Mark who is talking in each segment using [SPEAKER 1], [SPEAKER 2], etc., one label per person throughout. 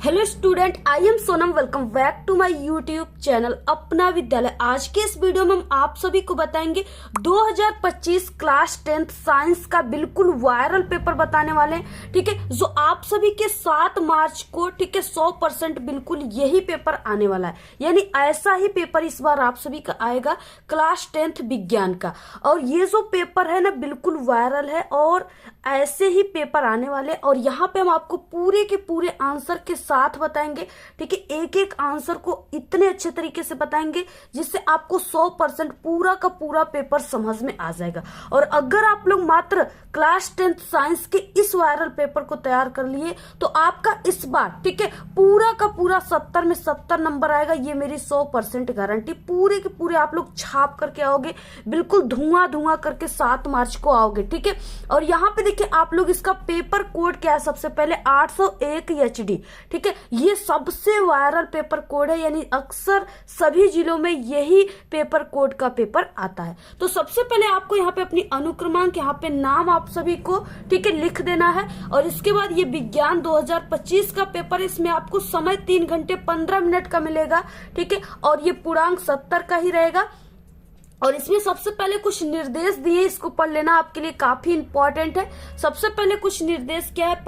[SPEAKER 1] Hello student, I am Sonam. Welcome back to my YouTube channel Apna Vidyalaya. आज के इस video में हम आप सभी को बताएंगे 2025 क्लास 10th साइंस का बिल्कुल वायरल पेपर बताने वाले हैं। ठीक है, जो आप सभी के 7 मार्च को, ठीक है, 100% बिल्कुल यही पेपर आने वाला है। यानी ऐसा ही पेपर इस बार आप सभी का आएगा क्लास 10th विज्ञान का। और ये जो पेपर है ना, बिल्कुल वायरल है और ऐसे ही पेपर आने वाले। और यहाँ पे हम आपको पूरे के पूरे आंसर के साथ बताएंगे। ठीक है, एक एक आंसर को इतने अच्छे तरीके से बताएंगे जिससे आपको 100% पूरा का पूरा पेपर समझ में आ जाएगा। और अगर आप लोग मात्र क्लास 10th साइंस के इस वायरल पेपर को तैयार कर लिए तो आपका इस बार, ठीक है, पूरा का पूरा 70 में 70 नंबर आएगा। ये मेरी 100% गारंटी। पूरे के पूरे आप लोग छाप करके आओगे, बिल्कुल धुआं धुआं करके 7 मार्च को आओगे। ठीक है, और यहाँ पे देखिए आप लोग इसका पेपर कोड क्या है। सबसे पहले 801 HD। ठीक है, ये सबसे वायरल पेपर कोड है। यानी अक्सर सभी जिलों में यही पेपर कोड का पेपर आता है। तो सबसे पहले आपको यहाँ पे अपनी अनुक्रमांक, यहाँ पे नाम आप सभी को, ठीक है, लिख देना है। और इसके बाद ये विज्ञान 2025 का पेपर, इसमें आपको समय 3 घंटे 15 मिनट का मिलेगा। ठीक है, और ये पूर्णांक 70 का ही रहेगा। और इसमें सबसे पहले कुछ निर्देश दिए, इसको पढ़ लेना, आपके लिए काफी इंपॉर्टेंट है। सबसे पहले कुछ निर्देश क्या है,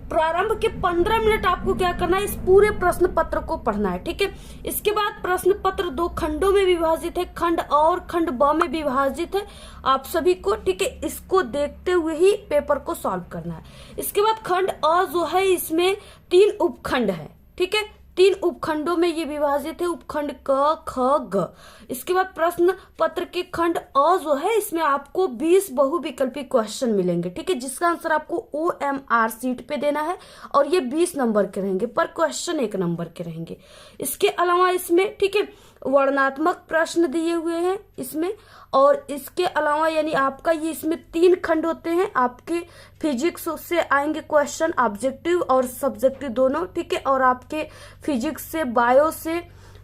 [SPEAKER 1] प्रारंभ के 15 मिनट आपको क्या करना है, इस पूरे प्रश्न पत्र को पढ़ना है। ठीक है, इसके बाद प्रश्न पत्र 2 खंडों में विभाजित है, खंड अ और खंड ब में विभाजित है आप सभी को। ठीक है, इसको देखते हुए ही पेपर को सॉल्व करना है। इसके बाद खंड अ जो है, इसमें 3 उपखंड है। ठीक है, 3 उपखंडों में ये विभाजित है, उपखंड क, ख, ग। इसके बाद प्रश्न पत्र के खंड अ जो है, इसमें आपको 20 बहुविकल्पी क्वेश्चन मिलेंगे। ठीक है, जिसका आंसर आपको OMR सीट पे देना है। और ये 20 नंबर के रहेंगे, पर क्वेश्चन 1 नंबर के रहेंगे। इसके अलावा इसमें, ठीक है, वर्णनात्मक प्रश्न दिए हुए हैं इसमें। और इसके अलावा यानी आपका ये इसमें 3 खंड होते हैं। आपके फिजिक्स से आएंगे क्वेश्चन, ऑब्जेक्टिव और सब्जेक्टिव दोनों। ठीक है, और आपके फिजिक्स से,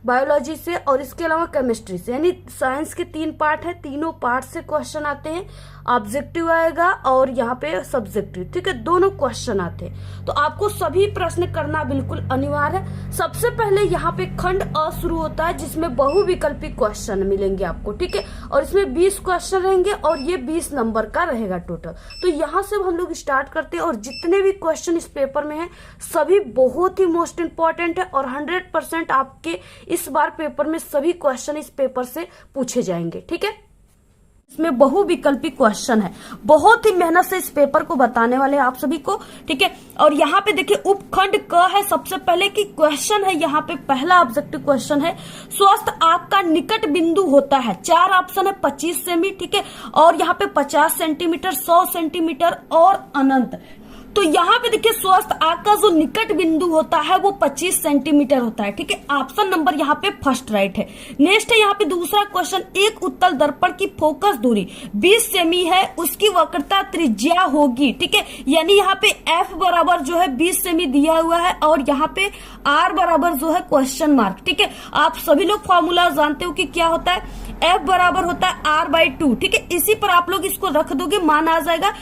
[SPEAKER 1] बायोलॉजी से, और इसके अलावा केमिस्ट्री से। यानी साइंस के 3 पार्ट है, तीनों पार्ट से क्वेश्चन आते हैं। ऑब्जेक्टिव आएगा और यहाँ पे सब्जेक्टिव। ठीक है, दोनों क्वेश्चन आते हैं। तो आपको सभी प्रश्न करना बिल्कुल अनिवार्य है। सबसे पहले यहाँ पे खंड अ शुरू होता है, जिसमें बहुविकल्पी क्वेश्चन मिलेंगे आपको। ठीक है, और इसमें 20 क्वेश्चन रहेंगे और ये 20 नंबर का रहेगा टोटल। तो यहाँ से हम लोग स्टार्ट करते हैं। और जितने भी क्वेश्चन इस पेपर में है, सभी बहुत ही मोस्ट इंपॉर्टेंट है। और 100% आपके इस बार पेपर में सभी क्वेश्चन इस पेपर से पूछे जाएंगे। ठीक है, इसमें बहुविकल्पी क्वेश्चन है। बहुत ही मेहनत से इस पेपर को बताने वाले हैं आप सभी को। ठीक है, और यहाँ पे देखिए उपखंड क है सबसे पहले की क्वेश्चन है। यहाँ पे पहला ऑब्जेक्टिव क्वेश्चन है, स्वस्थ आंख का निकट बिंदु होता है। 4 ऑप्शन है, 25 सेमी, ठीक है, और यहाँ पे 50 सेंटीमीटर, 100 सेंटीमीटर और अनंत। तो यहाँ पे देखिए स्वस्थ आंख का जो निकट बिंदु होता है वो 25 सेंटीमीटर होता है। ठीक है, ऑप्शन नंबर यहाँ पे फर्स्ट राइट है। नेक्स्ट है यहाँ पे दूसरा क्वेश्चन, एक उत्तल दर्पण की फोकस दूरी 20 सेमी है, उसकी वक्रता त्रिज्या होगी। ठीक है, यानी यहाँ पे F बराबर जो है 20 सेमी दिया हुआ है और यहाँ पे R बराबर जो है क्वेश्चन मार्क। ठीक है, आप सभी लोग फॉर्मूला जानते हो कि क्या होता है, F बराबर होता है R/2। ठीक है, इसी पर आप लोग इसको रख दोगे, मान आ जाएगा।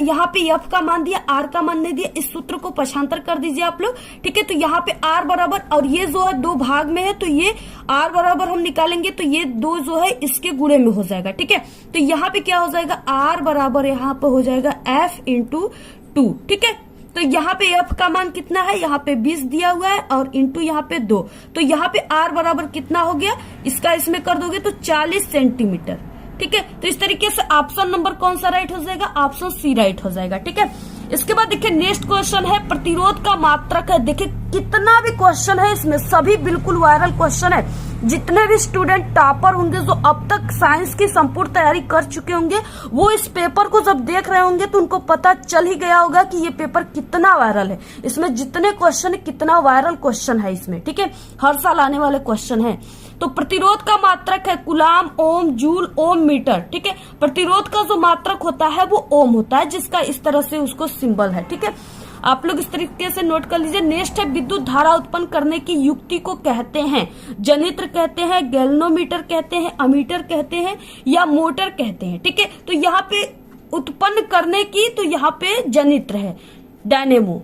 [SPEAKER 1] यहाँ पे F का मान दिया, R का मान नहीं दिया, इस सूत्र को पक्षांतर कर दीजिए आप लोग। ठीक है, तो यहाँ पे R बराबर, और ये जो है 2 भाग में है, तो ये R बराबर हम निकालेंगे तो ये 2 जो है इसके गुणे में हो जाएगा। ठीक है, तो यहाँ पे क्या हो जाएगा, R बराबर यहाँ पे हो जाएगा F × 2। ठीक है, तो यहाँ पे F का मान कितना है, यहाँ पे 20 दिया हुआ है और इंटू यहाँ पे 2। तो यहाँ पे R बराबर कितना हो गया, इसका इसमें कर दोगे तो 40 सेंटीमीटर। ठीक है, तो इस तरीके से ऑप्शन नंबर कौन सा राइट हो जाएगा, ऑप्शन सी राइट हो जाएगा। ठीक है, इसके बाद देखिए नेक्स्ट क्वेश्चन है, प्रतिरोध का मात्रक है। देखिए कितना भी क्वेश्चन है इसमें, सभी बिल्कुल वायरल क्वेश्चन है। जितने भी स्टूडेंट टॉपर होंगे, जो अब तक साइंस की संपूर्ण तैयारी कर चुके होंगे, वो इस पेपर को जब देख रहे होंगे तो उनको पता चल ही गया होगा कि ये पेपर कितना वायरल है। इसमें जितने क्वेश्चन है, कितना वायरल क्वेश्चन है इसमें। ठीक है, हर साल आने वाले क्वेश्चन है। तो प्रतिरोध का मात्रक है कूलाम, ओम, जूल, ओम, मीटर। ठीक है, प्रतिरोध का जो मात्रक होता है वो ओम होता है, जिसका इस तरह से उसको सिंबल है। ठीक है, आप लोग इस तरीके से नोट कर लीजिए। नेक्स्ट है, विद्युत धारा उत्पन्न करने की युक्ति को कहते हैं जनित्र कहते हैं, गैल्वेनोमीटर कहते हैं, अमीटर कहते हैं या मोटर कहते हैं। ठीक है, तो यहाँ पे उत्पन्न करने की, तो यहाँ पे जनित्र है, डायनेमो।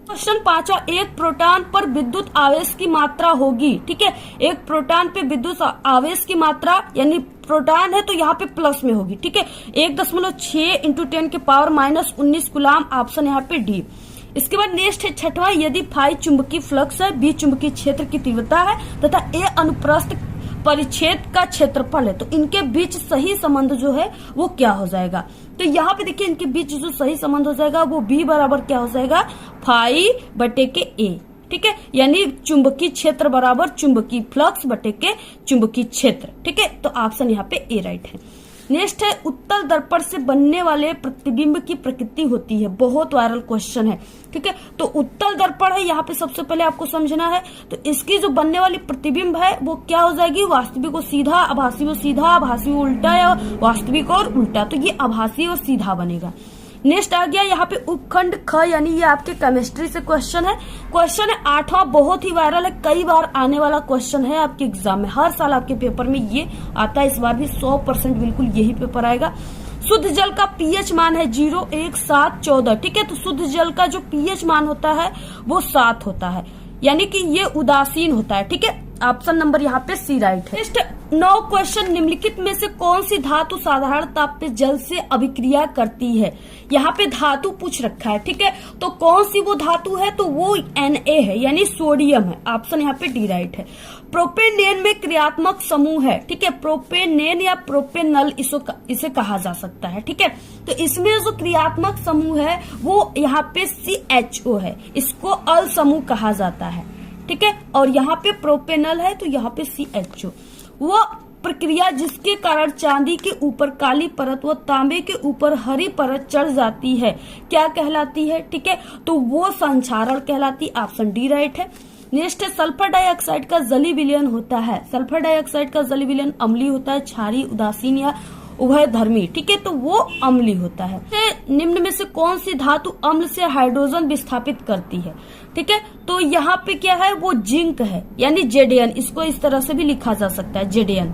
[SPEAKER 1] क्वेश्चन 5वां, एक प्रोटॉन पर विद्युत आवेश की मात्रा होगी। ठीक है, एक प्रोटॉन पे विद्युत आवेश की मात्रा यानी प्रोटॉन है तो यहाँ पे प्लस में होगी। ठीक है, 1.6 × 10⁻⁻19 कूलाम, ऑप्शन यहाँ पे डी। इसके बाद नेक्स्ट है 6वां, यदि फाई चुंबकीय फ्लक्स है, बी चुंबकीय क्षेत्र की तीव्रता है तथा ए अनुप्रस्थ परिच्छेद का क्षेत्रफल है तो इनके बीच सही संबंध जो है वो क्या हो जाएगा। तो यहाँ पे देखिए इनके बीच जो सही संबंध हो जाएगा वो बी बराबर क्या हो जाएगा, फाई बटे के ए। ठीक है, यानी चुंबकीय क्षेत्र बराबर चुंबकीय फ्लक्स बटे के चुंबकीय क्षेत्र। ठीक है, तो ऑप्शन यहाँ पे ए राइट है। नेक्स्ट है, उत्तल दर्पण से बनने वाले प्रतिबिंब की प्रकृति होती है। बहुत वायरल क्वेश्चन है। ठीक है, तो उत्तल दर्पण है, यहाँ पे सबसे पहले आपको समझना है तो इसकी जो बनने वाली प्रतिबिंब है वो क्या हो जाएगी, वास्तविक और सीधा, आभासी और सीधा, आभासी और उल्टा या वास्तविक और उल्टा। तो ये आभासी और सीधा बनेगा। नेक्स्ट आ गया यहाँ पे उपखंड ख, यानी ये आपके केमिस्ट्री से क्वेश्चन है। क्वेश्चन है 8वां, बहुत ही वायरल है, कई बार आने वाला क्वेश्चन है आपके एग्जाम में, हर साल आपके पेपर में ये आता है, इस बार भी 100% बिल्कुल यही पेपर आएगा। शुद्ध जल का पीएच मान है 0, 1, 7, 14। ठीक है, तो शुद्ध जल का जो पीएच मान होता है वो 7 होता है, यानी कि ये उदासीन होता है। ठीक है, ऑप्शन नंबर यहाँ पे सी राइट है। नेक्स्ट 9 क्वेश्चन, निम्नलिखित में से कौन सी धातु साधारण ताप पे जल से अभिक्रिया करती है। यहाँ पे धातु पूछ रखा है। ठीक है, तो कौन सी वो धातु है, तो वो Na है, यानी सोडियम है। ऑप्शन यहाँ पे डी राइट है। प्रोपेनेन में क्रियात्मक समूह है। ठीक है, प्रोपेनेन या प्रोपेनल इसे कहा जा सकता है। ठीक है, तो इसमें जो क्रियात्मक समूह है वो यहाँ पे CHO है, इसको अल समूह कहा जाता है। ठीक है, और यहाँ पे प्रोपेनल है तो यहाँ पे CHO। वो प्रक्रिया जिसके कारण चांदी के ऊपर काली परत व तांबे के ऊपर हरी परत चढ़ जाती है क्या कहलाती है। ठीक है, तो वो संक्षारण कहलाती। ऑप्शन डी राइट है। नेक्स्ट है, सल्फर डाइऑक्साइड का जलीय विलयन होता है। सल्फर डाइऑक्साइड का जलीय विलयन अम्लीय होता है, क्षारीय, उदासीन या उभय धर्मी। ठीक है, तो वो अम्लीय होता है। निम्न में से कौन सी धातु अम्ल से हाइड्रोजन विस्थापित करती है। ठीक है, तो यहाँ पे क्या है, वो जिंक है, यानी Zn, इसको इस तरह से भी लिखा जा सकता है, Zn,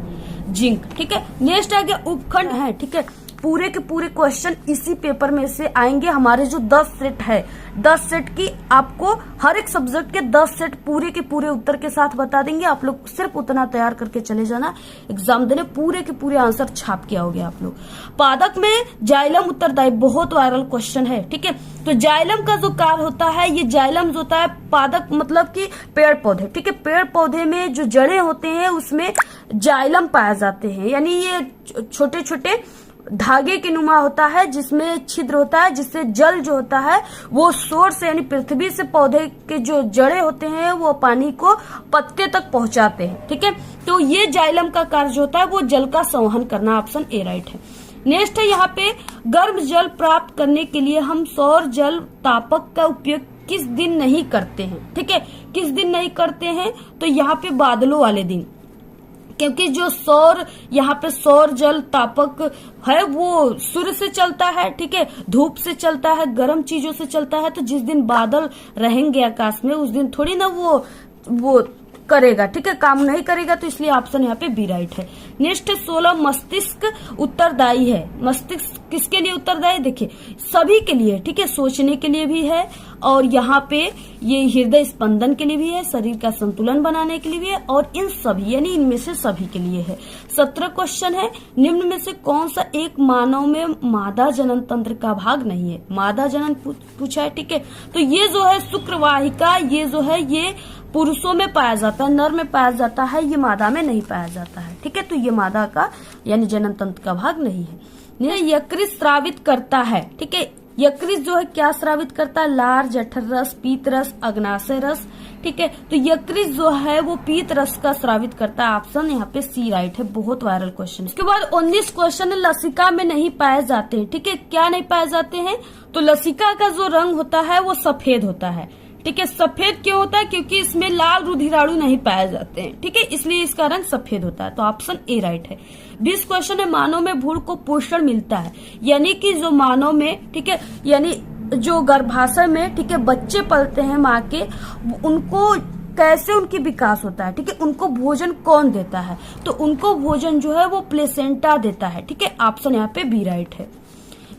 [SPEAKER 1] जिंक। ठीक है, नेक्स्ट आ गया उपखंड है। ठीक है, पूरे के पूरे क्वेश्चन इसी पेपर में से आएंगे। हमारे जो 10 सेट है, 10 सेट की आपको हर एक सब्जेक्ट के 10 सेट पूरे के पूरे उत्तर के साथ बता देंगे। आप लोग सिर्फ उतना तैयार करके चले जाना, एग्जाम देने पूरे के पूरे आंसर छाप के आओगे आप लोग। पादक में जाइलम उत्तरदायी, बहुत वायरल क्वेश्चन है। ठीक है, तो जाइलम का जो कार्य होता है, ये जाइलम जो होता है, पादक मतलब कि पेड़ पौधे। ठीक है, पेड़ पौधे में जो जड़ें होते हैं उसमें जाइलम पाए जाते हैं, यानी ये छोटे छोटे धागे के नुमा होता है जिसमें छिद्र होता है, जिससे जल जो होता है वो सोर्स यानी पृथ्वी से पौधे के जो जड़ें होते हैं वो पानी को पत्ते तक पहुंचाते हैं। ठीक है, तो ये जाइलम का कार्य जो होता है वो जल का संवहन करना। ऑप्शन ए राइट है। नेक्स्ट है यहाँ पे, गर्म जल प्राप्त करने के लिए हम सौर जल तापक का उपयोग किस दिन नहीं करते हैं। ठीक है, किस दिन नहीं करते हैं, तो यहाँ पे बादलों वाले दिन, क्योंकि जो यहाँ पे सौर जल तापक है वो सूर्य से चलता है। ठीक है, धूप से चलता है, गर्म चीजों से चलता है। तो जिस दिन बादल रहेंगे आकाश में उस दिन थोड़ी ना वो करेगा। ठीक है, काम नहीं करेगा, तो इसलिए ऑप्शन यहाँ पे बी राइट है। नेक्स्ट 16, मस्तिष्क उत्तरदायी है। मस्तिष्क किसके लिए उत्तरदायी, देखिए सभी के लिए। ठीक है, सोचने के लिए भी है और यहाँ पे ये हृदय स्पंदन के लिए भी है, शरीर का संतुलन बनाने के लिए भी है, और इन सभी यानी इनमें से सभी के लिए है। 17 क्वेश्चन है, निम्न में से कौन सा एक मानव में मादा जनन तंत्र का भाग नहीं है। मादा जनन पूछा है। ठीक है, तो ये जो है शुक्रवाहिका, ये जो है ये पुरुषों में पाया जाता है, नर में पाया जाता है, ये मादा में नहीं पाया जाता है। ठीक है, तो ये मादा का यानी जनन तंत्र का भाग नहीं है। यकृत स्रावित करता है। ठीक है, यकृत जो है क्या स्रावित करता है, लार, जठर रस, पीत रस, अग्नाशय रस। ठीक है, तो यकृत जो है वो पीत रस का स्रावित करता है। ऑप्शन यहाँ पे सी राइट है। बहुत वायरल क्वेश्चन। इसके बाद 19 क्वेश्चन है, लसिका में नहीं पाए जाते हैं। ठीक है, क्या नहीं पाए जाते हैं, तो लसिका का जो रंग होता है वो सफेद होता है। ठीक है, सफेद क्यों होता है, क्योंकि इसमें लाल रुधिराणु नहीं पाए जाते हैं। ठीक है, इसलिए इसका रंग सफेद होता है। तो ऑप्शन ए राइट है। 20 क्वेश्चन है, मानव में भ्रूण को पोषण मिलता है, यानी कि जो मानव में, ठीक है, यानी जो गर्भाशय में, ठीक है, बच्चे पलते हैं माँ के, उनको कैसे उनकी विकास होता है। ठीक है, उनको भोजन कौन देता है, तो उनको भोजन जो है वो प्लेसेंटा देता है। ठीक है, ऑप्शन यहाँ पे बी राइट है।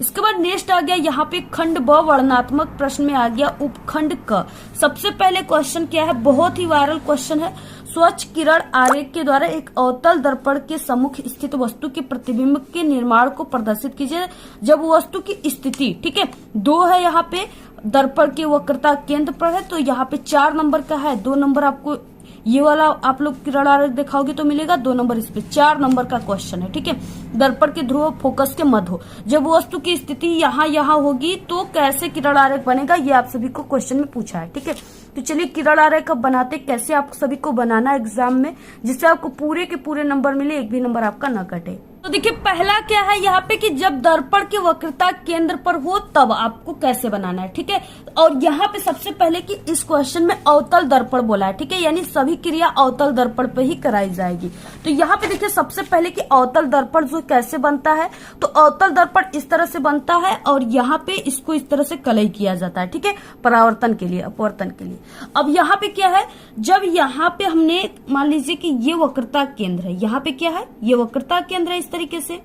[SPEAKER 1] इसके बाद नेक्स्ट आ गया यहाँ पे खंड ब वर्णनात्मक प्रश्न में आ गया उपखंड क। सबसे पहले क्वेश्चन क्या है, बहुत ही वायरल क्वेश्चन है। स्वच्छ किरण आरेख के द्वारा एक अवतल दर्पण के सम्मुख स्थित वस्तु के प्रतिबिंब के निर्माण को प्रदर्शित कीजिए। जब वस्तु की स्थिति, ठीक है, 2 है यहाँ पे, दर्पण की वक्रता केंद्र पर है, तो यहाँ पे 4 नंबर का है। 2 नंबर आपको ये वाला आप लोग किरण आरेख दिखाओगे तो मिलेगा 2 नंबर, इस पे 4 नंबर का क्वेश्चन है, ठीक है। दर्पण के ध्रुव फोकस के मध्य हो, जब वस्तु की स्थिति यहाँ होगी तो कैसे किरण आरेख बनेगा, ये आप सभी को क्वेश्चन में पूछा है, ठीक है। तो चलिए किरण आरेख अब बनाते, कैसे आप सभी को बनाना है एग्जाम में, जिससे आपको पूरे के पूरे नंबर मिले, एक भी नंबर आपका न कटे। तो देखिए पहला क्या है यहाँ पे कि जब दर्पण की वक्रता केंद्र पर हो तब आपको कैसे बनाना है, ठीक है। और यहाँ पे सबसे पहले कि इस क्वेश्चन में अवतल दर्पण बोला है, ठीक है, यानी सभी क्रिया अवतल दर्पण पे ही कराई जाएगी। तो यहाँ पे देखिए सबसे पहले कि अवतल दर्पण जो कैसे बनता है, तो अवतल दर्पण इस तरह से बनता है और यहाँ पे इसको इस तरह से कलई किया जाता है, ठीक है, परावर्तन के लिए, अपवर्तन के लिए। अब यहाँ पे क्या है, जब यहाँ पे हमने मान लीजिए कि ये वक्रता केंद्र है, यहाँ पे क्या है, ये वक्रता केंद्र है, इस तरीके से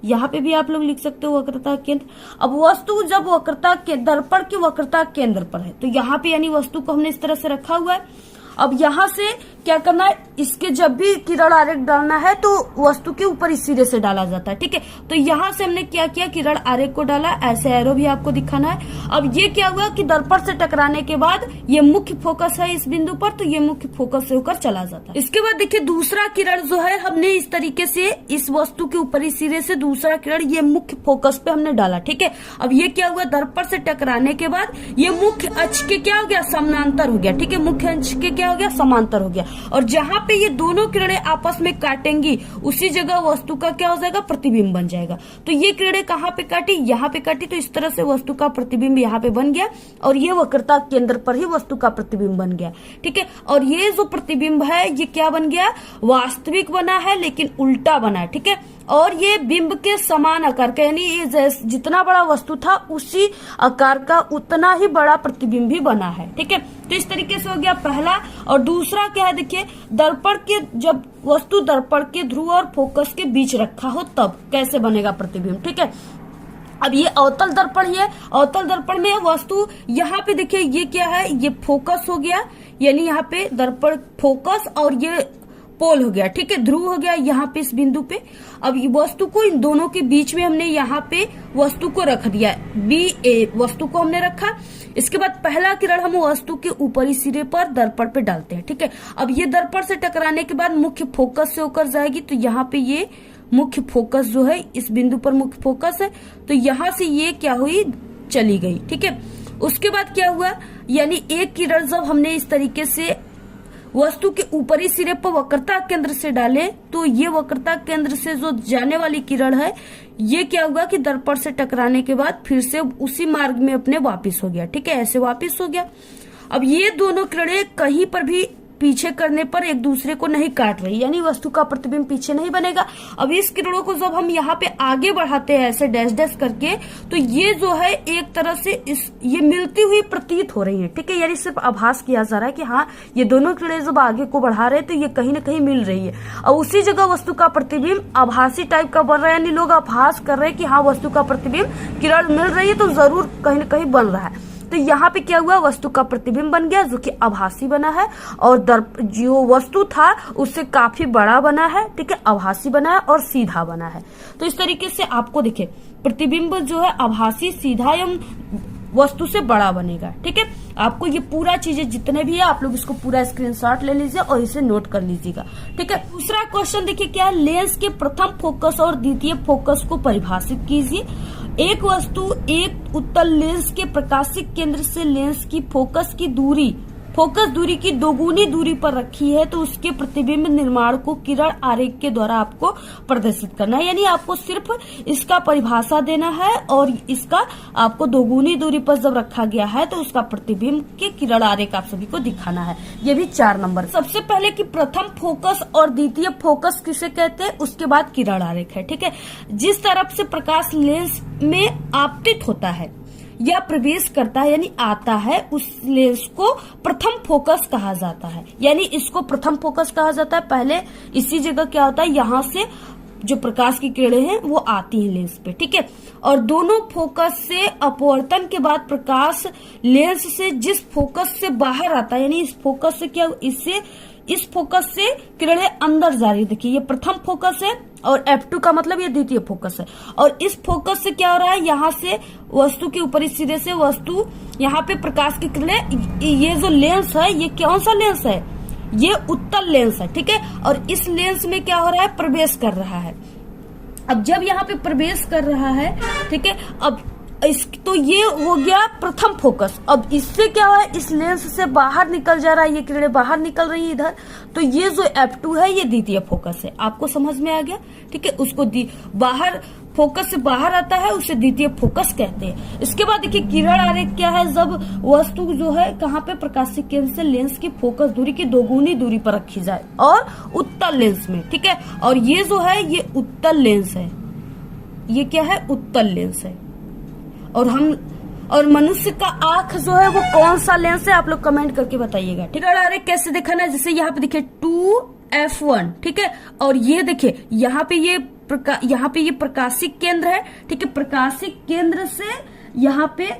[SPEAKER 1] यहाँ पे भी आप लोग लिख सकते हो वक्रता केंद्र। अब वस्तु जब वक्रता के दर्पण की वक्रता केंद्र पर है, तो यहाँ पे यानी वस्तु को हमने इस तरह से रखा हुआ है। अब यहाँ से क्या करना है, इसके जब भी किरण आरेख डालना है तो वस्तु के ऊपर इस सिरे से डाला जाता है, ठीक है। तो यहाँ से हमने क्या किया, किरण आरेख को डाला, ऐसे एरो भी आपको दिखाना है। अब ये क्या हुआ कि दर्पण से टकराने के बाद ये मुख्य फोकस है इस बिंदु पर, तो ये मुख्य फोकस से होकर चला जाता है। इसके बाद देखिए दूसरा किरण जो है, हमने इस तरीके से इस वस्तु के ऊपरी सिरे से दूसरा किरण ये मुख्य फोकस पे हमने डाला, ठीक है। अब ये क्या हुआ, दर्पण से टकराने के बाद ये मुख्य अक्ष के क्या हो गया, समानांतर हो गया, ठीक है, मुख्य अक्ष के क्या हो गया, समांतर हो गया। और जहां पे ये दोनों किरणें आपस में काटेंगी उसी जगह वस्तु का क्या हो जाएगा, प्रतिबिंब बन जाएगा। तो ये किरणें कहाँ पे काटी, यहाँ पे काटी, तो इस तरह से वस्तु का प्रतिबिंब यहाँ पे बन गया और ये वक्रता केंद्र पर ही वस्तु का प्रतिबिंब बन गया, ठीक है। और ये जो प्रतिबिंब है ये क्या बन गया, वास्तविक बना है लेकिन उल्टा बना है, ठीक है। और ये बिंब के समान आकार का, यानी ये जितना बड़ा वस्तु था उसी आकार का उतना ही बड़ा प्रतिबिंब भी बना है, ठीक है। तो इस तरीके से हो गया पहला। और दूसरा क्या है, देखिए दर्पण के, जब वस्तु दर्पण के ध्रुव और फोकस के बीच रखा हो तब कैसे बनेगा प्रतिबिंब, ठीक है। अब ये अवतल दर्पण ही है, अवतल दर्पण में वस्तु यहाँ पे देखिए ये क्या है, ये फोकस हो गया, यानी यहाँ पे दर्पण फोकस और ये पोल हो गया, ठीक है, ध्रुव हो गया यहाँ पे इस बिंदु पे। अब ये वस्तु को इन दोनों के बीच में हमने यहाँ पे वस्तु को रख दिया, BA वस्तु को हमने रखा। इसके बाद पहला किरण हम वस्तु के ऊपरी सिरे पर दर्पण पे डालते हैं, ठीक है। अब ये दर्पण से टकराने के बाद मुख्य फोकस से होकर जाएगी, तो यहाँ पे ये मुख्य फोकस जो है, इस बिंदु पर मुख्य फोकस है, तो यहाँ से ये क्या हुई, चली गई, ठीक है। उसके बाद क्या हुआ, यानी एक किरण जब हमने इस तरीके से वस्तु के ऊपरी सिरे पर वक्रता केंद्र से डाले, तो ये वक्रता केंद्र से जो जाने वाली किरण है ये क्या हुआ कि दर्पण से टकराने के बाद फिर से उसी मार्ग में अपने वापिस हो गया, ठीक है, ऐसे वापिस हो गया। अब ये दोनों किरणें कहीं पर भी पीछे करने पर एक दूसरे को नहीं काट रही, यानी वस्तु का प्रतिबिंब पीछे नहीं बनेगा। अब इस किरणों को जब हम यहाँ पे आगे बढ़ाते हैं ऐसे डैश डैश करके, तो ये जो है एक तरह से ये मिलती हुई प्रतीत हो रही है, ठीक है, यानी सिर्फ आभास किया जा रहा है कि हाँ ये दोनों किरणें जब आगे को बढ़ा रहे हैं तो ये कहीं ना कहीं मिल रही है। और उसी जगह वस्तु का प्रतिबिंब आभासी टाइप का बन रहा है, यानी लोग आभास कर रहे हैं कि हाँ वस्तु का प्रतिबिंब किरण मिल रही है तो जरूर कहीं ना कहीं बन रहा है। तो यहाँ पे क्या हुआ, वस्तु का प्रतिबिंब बन गया जो कि आभासी बना है, और जो वस्तु था उससे काफी बड़ा बना है, ठीक है, आभासी बना है और सीधा बना है। तो इस तरीके से आपको देखिए प्रतिबिंब जो है आभासी, सीधा एवं वस्तु से बड़ा बनेगा, ठीक है। आपको ये पूरा चीजें जितने भी है आप लोग इसको पूरा स्क्रीनशॉट ले लीजिए और इसे नोट कर लीजिएगा, ठीक है। दूसरा क्वेश्चन देखिए क्या है, लेंस के प्रथम फोकस और द्वितीय फोकस को परिभाषित कीजिए। एक वस्तु एक उत्तल लेंस के प्रकाशिक केंद्र से लेंस की फोकस दूरी की दोगुनी दूरी पर रखी है, तो उसके प्रतिबिंब निर्माण को किरण आरेख के द्वारा आपको प्रदर्शित करना है, यानी आपको सिर्फ इसका परिभाषा देना है और इसका आपको दोगुनी दूरी पर जब रखा गया है तो उसका प्रतिबिंब के किरण आरेख आप सभी को दिखाना है। ये भी 4 नंबर। सबसे पहले कि प्रथम फोकस और द्वितीय फोकस किसे कहते हैं, उसके बाद किरण आरेख है, ठीक है। जिस तरफ से प्रकाश लेंस में आपतित होता है या प्रवेश करता है यानी आता है, उस लेंस को प्रथम फोकस कहा जाता है, यानी इसको प्रथम फोकस कहा जाता है। पहले इसी जगह क्या होता है, यहाँ से जो प्रकाश की किरणें हैं वो आती हैं लेंस पे, ठीक है। और दोनों फोकस से अपवर्तन के बाद प्रकाश लेंस से जिस फोकस से बाहर आता है, यानी इस फोकस से क्या, इस फोकस से किरणें अंदर जा रही है। देखिए ये प्रथम फोकस है और F2 का मतलब ये द्वितीय फोकस है। और इस फोकस से क्या हो रहा है, यहाँ से वस्तु के ऊपरी सिरे से वस्तु, यहाँ पे प्रकाश की किरणें, ये जो लेंस है ये कौन सा लेंस है, ये उत्तल लेंस है, ठीक है। और इस लेंस में क्या हो रहा है, प्रवेश कर रहा है। अब जब यहाँ पे प्रवेश कर रहा है, ठीक है, अब तो ये हो गया प्रथम फोकस। अब इससे क्या हुआ है, इस लेंस से बाहर निकल जा रहा है, ये किरणें बाहर निकल रही है इधर, तो ये जो F2 है ये द्वितीय फोकस है। आपको समझ में आ गया, ठीक है। उसको बाहर फोकस से बाहर आता है उसे द्वितीय फोकस कहते हैं। इसके बाद देखिए किरण आरेख क्या है, जब वस्तु जो है कहाँ पे, प्रकाशिक केंद्र से लेंस की फोकस दूरी की दोगुनी दूरी पर रखी जाए और उत्तल लेंस में, ठीक है। और ये जो है ये उत्तल लेंस है, ये क्या है, उत्तल लेंस है। और मनुष्य का आंख जो है वो कौन सा लेंस है, आप लोग कमेंट करके बताइएगा, ठीक है। अरे कैसे देखा ना, जैसे यहाँ पे देखिए 2F1, ठीक है। और ये देखिए यहाँ पे ये प्रकाशिक केंद्र है, ठीक है। प्रकाशिक केंद्र से यहाँ पे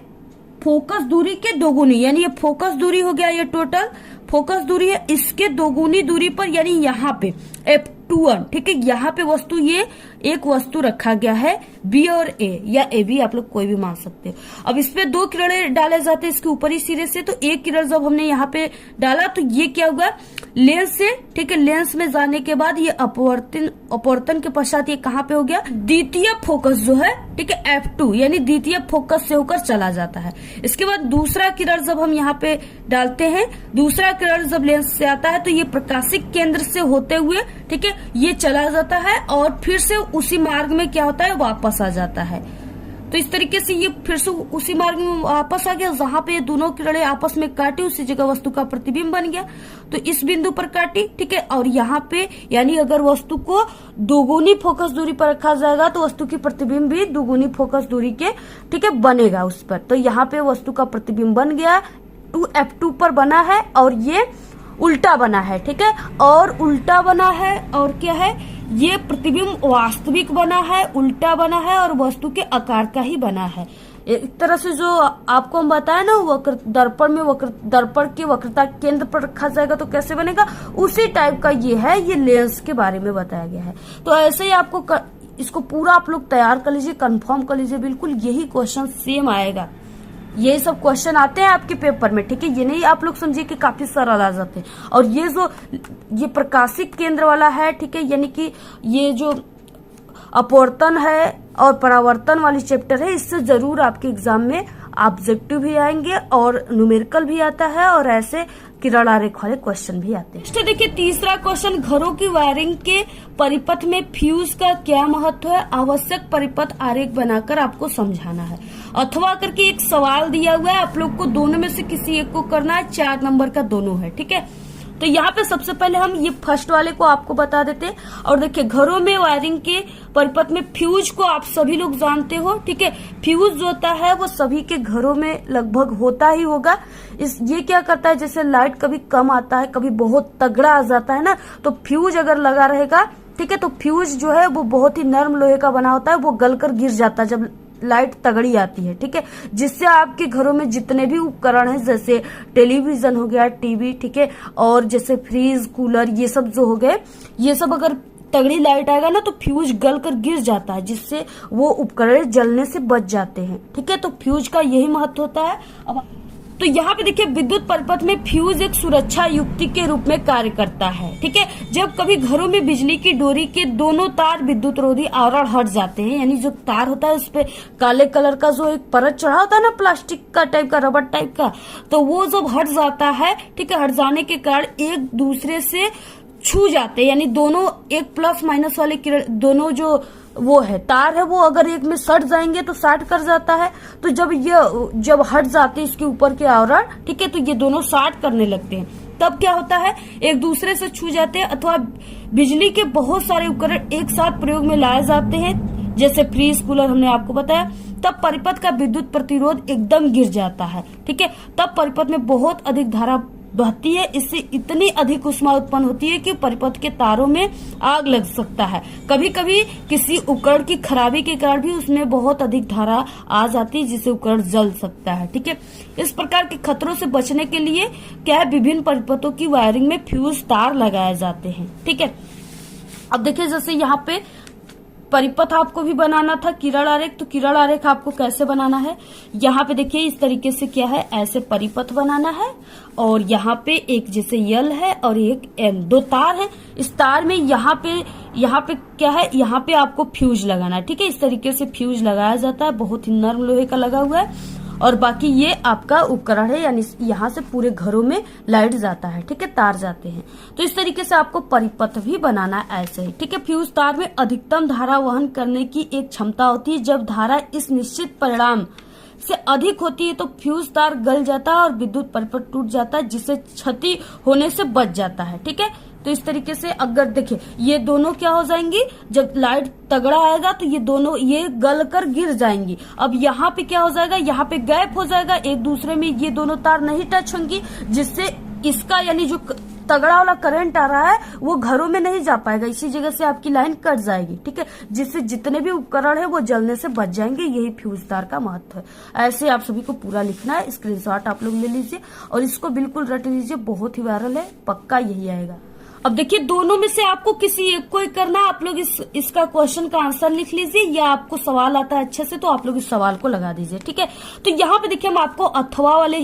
[SPEAKER 1] फोकस दूरी के दोगुनी, यानी ये फोकस दूरी हो गया, ये टोटल फोकस दूरी है, इसके दोगुनी दूरी पर, यानी यहाँ पे F21, ठीक है। यहाँ पे वस्तु, ये एक वस्तु रखा गया है B और A, या A B आप लोग कोई भी मान सकते हो। अब इस पे दो किरणें डाले जाते हैं इसके ऊपरी सिरे से, तो एक किरण जब हमने यहाँ पे डाला तो ये क्या होगा, लेंस से, ठीक है, लेंस में जाने के बाद ये अपवर्तन के पश्चात ये कहाँ पे हो गया, द्वितीय फोकस जो है, ठीक है, F2, यानी द्वितीय फोकस से होकर चला जाता है। इसके बाद दूसरा किरण जब हम यहाँ पे डालते हैं, दूसरा किरण जब लेंस से आता है तो ये प्रकाशिक केंद्र से होते हुए, ठीक है, ये चला जाता है और फिर से उसी मार्ग में क्या होता है, वापस आ जाता है। तो इस तरीके से ये फिर से उसी मार्ग में वापस आ गया, जहां पे ये दोनों किरणें आपस में काटी उसी जगह वस्तु का प्रतिबिंब बन गया। तो इस बिंदु पर काटी, ठीक है। और यहाँ पे यानी अगर वस्तु को दोगुनी फोकस दूरी पर रखा जाएगा तो वस्तु की प्रतिबिंब भी दोगुनी फोकस दूरी के, ठीक है, बनेगा उस पर। तो यहाँ पे वस्तु का प्रतिबिंब बन गया, 2F2 पर बना है और ये उल्टा बना है, ठीक है। और उल्टा बना है और क्या है, ये प्रतिबिंब वास्तविक बना है, उल्टा बना है और वस्तु के आकार का ही बना है। एक तरह से जो आपको हम बताया ना, दर्पण में दर्पण की वक्रता केंद्र पर रखा जाएगा तो कैसे बनेगा, उसी टाइप का ये है, ये लेंस के बारे में बताया गया है। तो ऐसे ही आपको इसको पूरा आप लोग तैयार कर लीजिए, कंफर्म कर लीजिए, बिल्कुल यही क्वेश्चन सेम आएगा। ये सब क्वेश्चन आते हैं आपके पेपर में, ठीक है। ये नहीं आप लोग समझिए कि काफी सरल आ जाते हैं। और ये प्रकाशिक केंद्र वाला है, ठीक है, यानी कि ये जो अपवर्तन है और परावर्तन वाली चैप्टर है, इससे जरूर आपके एग्जाम में ऑब्जेक्टिव भी आएंगे और न्यूमेरिकल भी आता है और ऐसे किरण आरेख वाले क्वेश्चन भी आते हैं। तो देखिए तीसरा क्वेश्चन, घरों की वायरिंग के परिपथ में फ्यूज का क्या महत्व है, आवश्यक परिपथ आरेख बनाकर आपको समझाना है। अथवा करके एक सवाल दिया हुआ है, आप लोग को दोनों में से किसी एक को करना है, 4 नंबर का दोनों है, ठीक है। तो यहाँ पे सबसे पहले हम ये फर्स्ट वाले को आपको बता देते हैं। और देखिए घरों में वायरिंग के परिपथ में फ्यूज को आप सभी लोग जानते हो, ठीक है। फ्यूज जो होता है वो सभी के घरों में लगभग होता ही होगा। ये क्या करता है, जैसे लाइट कभी कम आता है, कभी बहुत तगड़ा आ जाता है ना, तो फ्यूज अगर लगा रहेगा, ठीक है, तो फ्यूज जो है वो बहुत ही नर्म लोहे का बना होता है, वो गलकर गिर जाता है जब लाइट तगड़ी आती है, ठीक है। जिससे आपके घरों में जितने भी उपकरण हैं, जैसे टेलीविजन हो गया, टीवी, ठीक है, और जैसे फ्रीज, कूलर, ये सब जो हो गए, ये सब अगर तगड़ी लाइट आएगा ना तो फ्यूज गल कर गिर जाता है, जिससे वो उपकरण जलने से बच जाते हैं, ठीक है। तो फ्यूज का यही महत्व होता है। अब तो यहाँ पे देखिए विद्युत परिपथ में फ्यूज एक सुरक्षा युक्ति के रूप में कार्य करता है, ठीक है। जब कभी घरों में बिजली की डोरी के दोनों तार विद्युत रोधी आवरण हट जाते हैं, यानी जो तार होता है उस पे काले कलर का जो एक परत चढ़ा होता है ना, प्लास्टिक का टाइप का, रबर टाइप का, तो वो जब हट जाता है, ठीक है, हट जाने के कारण एक दूसरे से छू जाते हैं, यानी दोनों एक प्लस माइनस वाले किरण, दोनों जो वो है तार है, वो अगर एक में सट जाएंगे तो साट कर जाता है। तो जब हट जाते हैं इसके ऊपर के आवरण, ठीक है, तो ये दोनों साट करने लगते हैं, तब क्या होता है, एक दूसरे से छू जाते हैं। अथवा बिजली के बहुत सारे उपकरण एक साथ प्रयोग में लाए जाते हैं, जैसे फ्रीज, कूलर हमने आपको बताया, तब परिपथ का विद्युत प्रतिरोध एकदम गिर जाता है, ठीक है। तब परिपथ में बहुत अधिक धारा बहती है, इससे इतनी अधिक ऊष्मा उत्पन्न होती है कि परिपथ के तारों में आग लग सकता है। कभी कभी किसी उपकरण की खराबी के कारण भी उसमें बहुत अधिक धारा आ जाती है, जिससे उपकरण जल सकता है। ठीक है, इस प्रकार के खतरों से बचने के लिए क्या है, विभिन्न परिपथों की वायरिंग में फ्यूज तार लगाए जाते हैं। ठीक है, अब देखिए जैसे यहाँ पे परिपथ आपको भी बनाना था किरण आरेख, तो किरण आरेख आपको कैसे बनाना है, यहाँ पे देखिए इस तरीके से क्या है, ऐसे परिपथ बनाना है और यहाँ पे एक जैसे यल है और एक एम, दो तार है। इस तार में यहाँ पे क्या है, यहाँ पे आपको फ्यूज लगाना है। ठीक है, इस तरीके से फ्यूज लगाया जाता है, बहुत ही नर्म लोहे का लगा हुआ है। और बाकी ये आपका उपकरण है, यानी यहाँ से पूरे घरों में लाइट जाता है। ठीक है, तार जाते हैं। तो इस तरीके से आपको परिपथ भी बनाना है ऐसे ही। ठीक है, फ्यूज तार में अधिकतम धारा वहन करने की एक क्षमता होती है। जब धारा इस निश्चित परिमाण से अधिक होती है तो फ्यूज तार गल जाता है और विद्युत परिपथ टूट जाता है, जिससे क्षति होने से बच जाता है। ठीक है, तो इस तरीके से अगर देखिए ये दोनों क्या हो जाएंगी, जब लाइट तगड़ा आएगा तो ये दोनों ये गल कर गिर जाएंगी। अब यहाँ पे क्या हो जाएगा, यहाँ पे गैप हो जाएगा, एक दूसरे में ये दोनों तार नहीं टच होंगी, जिससे इसका यानी जो तगड़ा वाला करंट आ रहा है वो घरों में नहीं जा पाएगा, इसी जगह से आपकी लाइन कट जाएगी। ठीक है, जिससे जितने भी उपकरण है वो जलने से बच जाएंगे। यही फ्यूज तार का महत्व है। ऐसे आप सभी को पूरा लिखना है, स्क्रीनशॉट आप लोग ले लीजिए और इसको बिल्कुल रट लीजिए, बहुत ही वायरल है, पक्का यही आएगा। अब देखिए दोनों में से आपको किसी एक को ही करना। आप लोग इसका क्वेश्चन का आंसर लिख लीजिए, या आपको सवाल आता है अच्छे से तो आप लोग इस सवाल को लगा दीजिए। ठीक है, तो यहाँ पे देखिए हम आपको अथवा वाले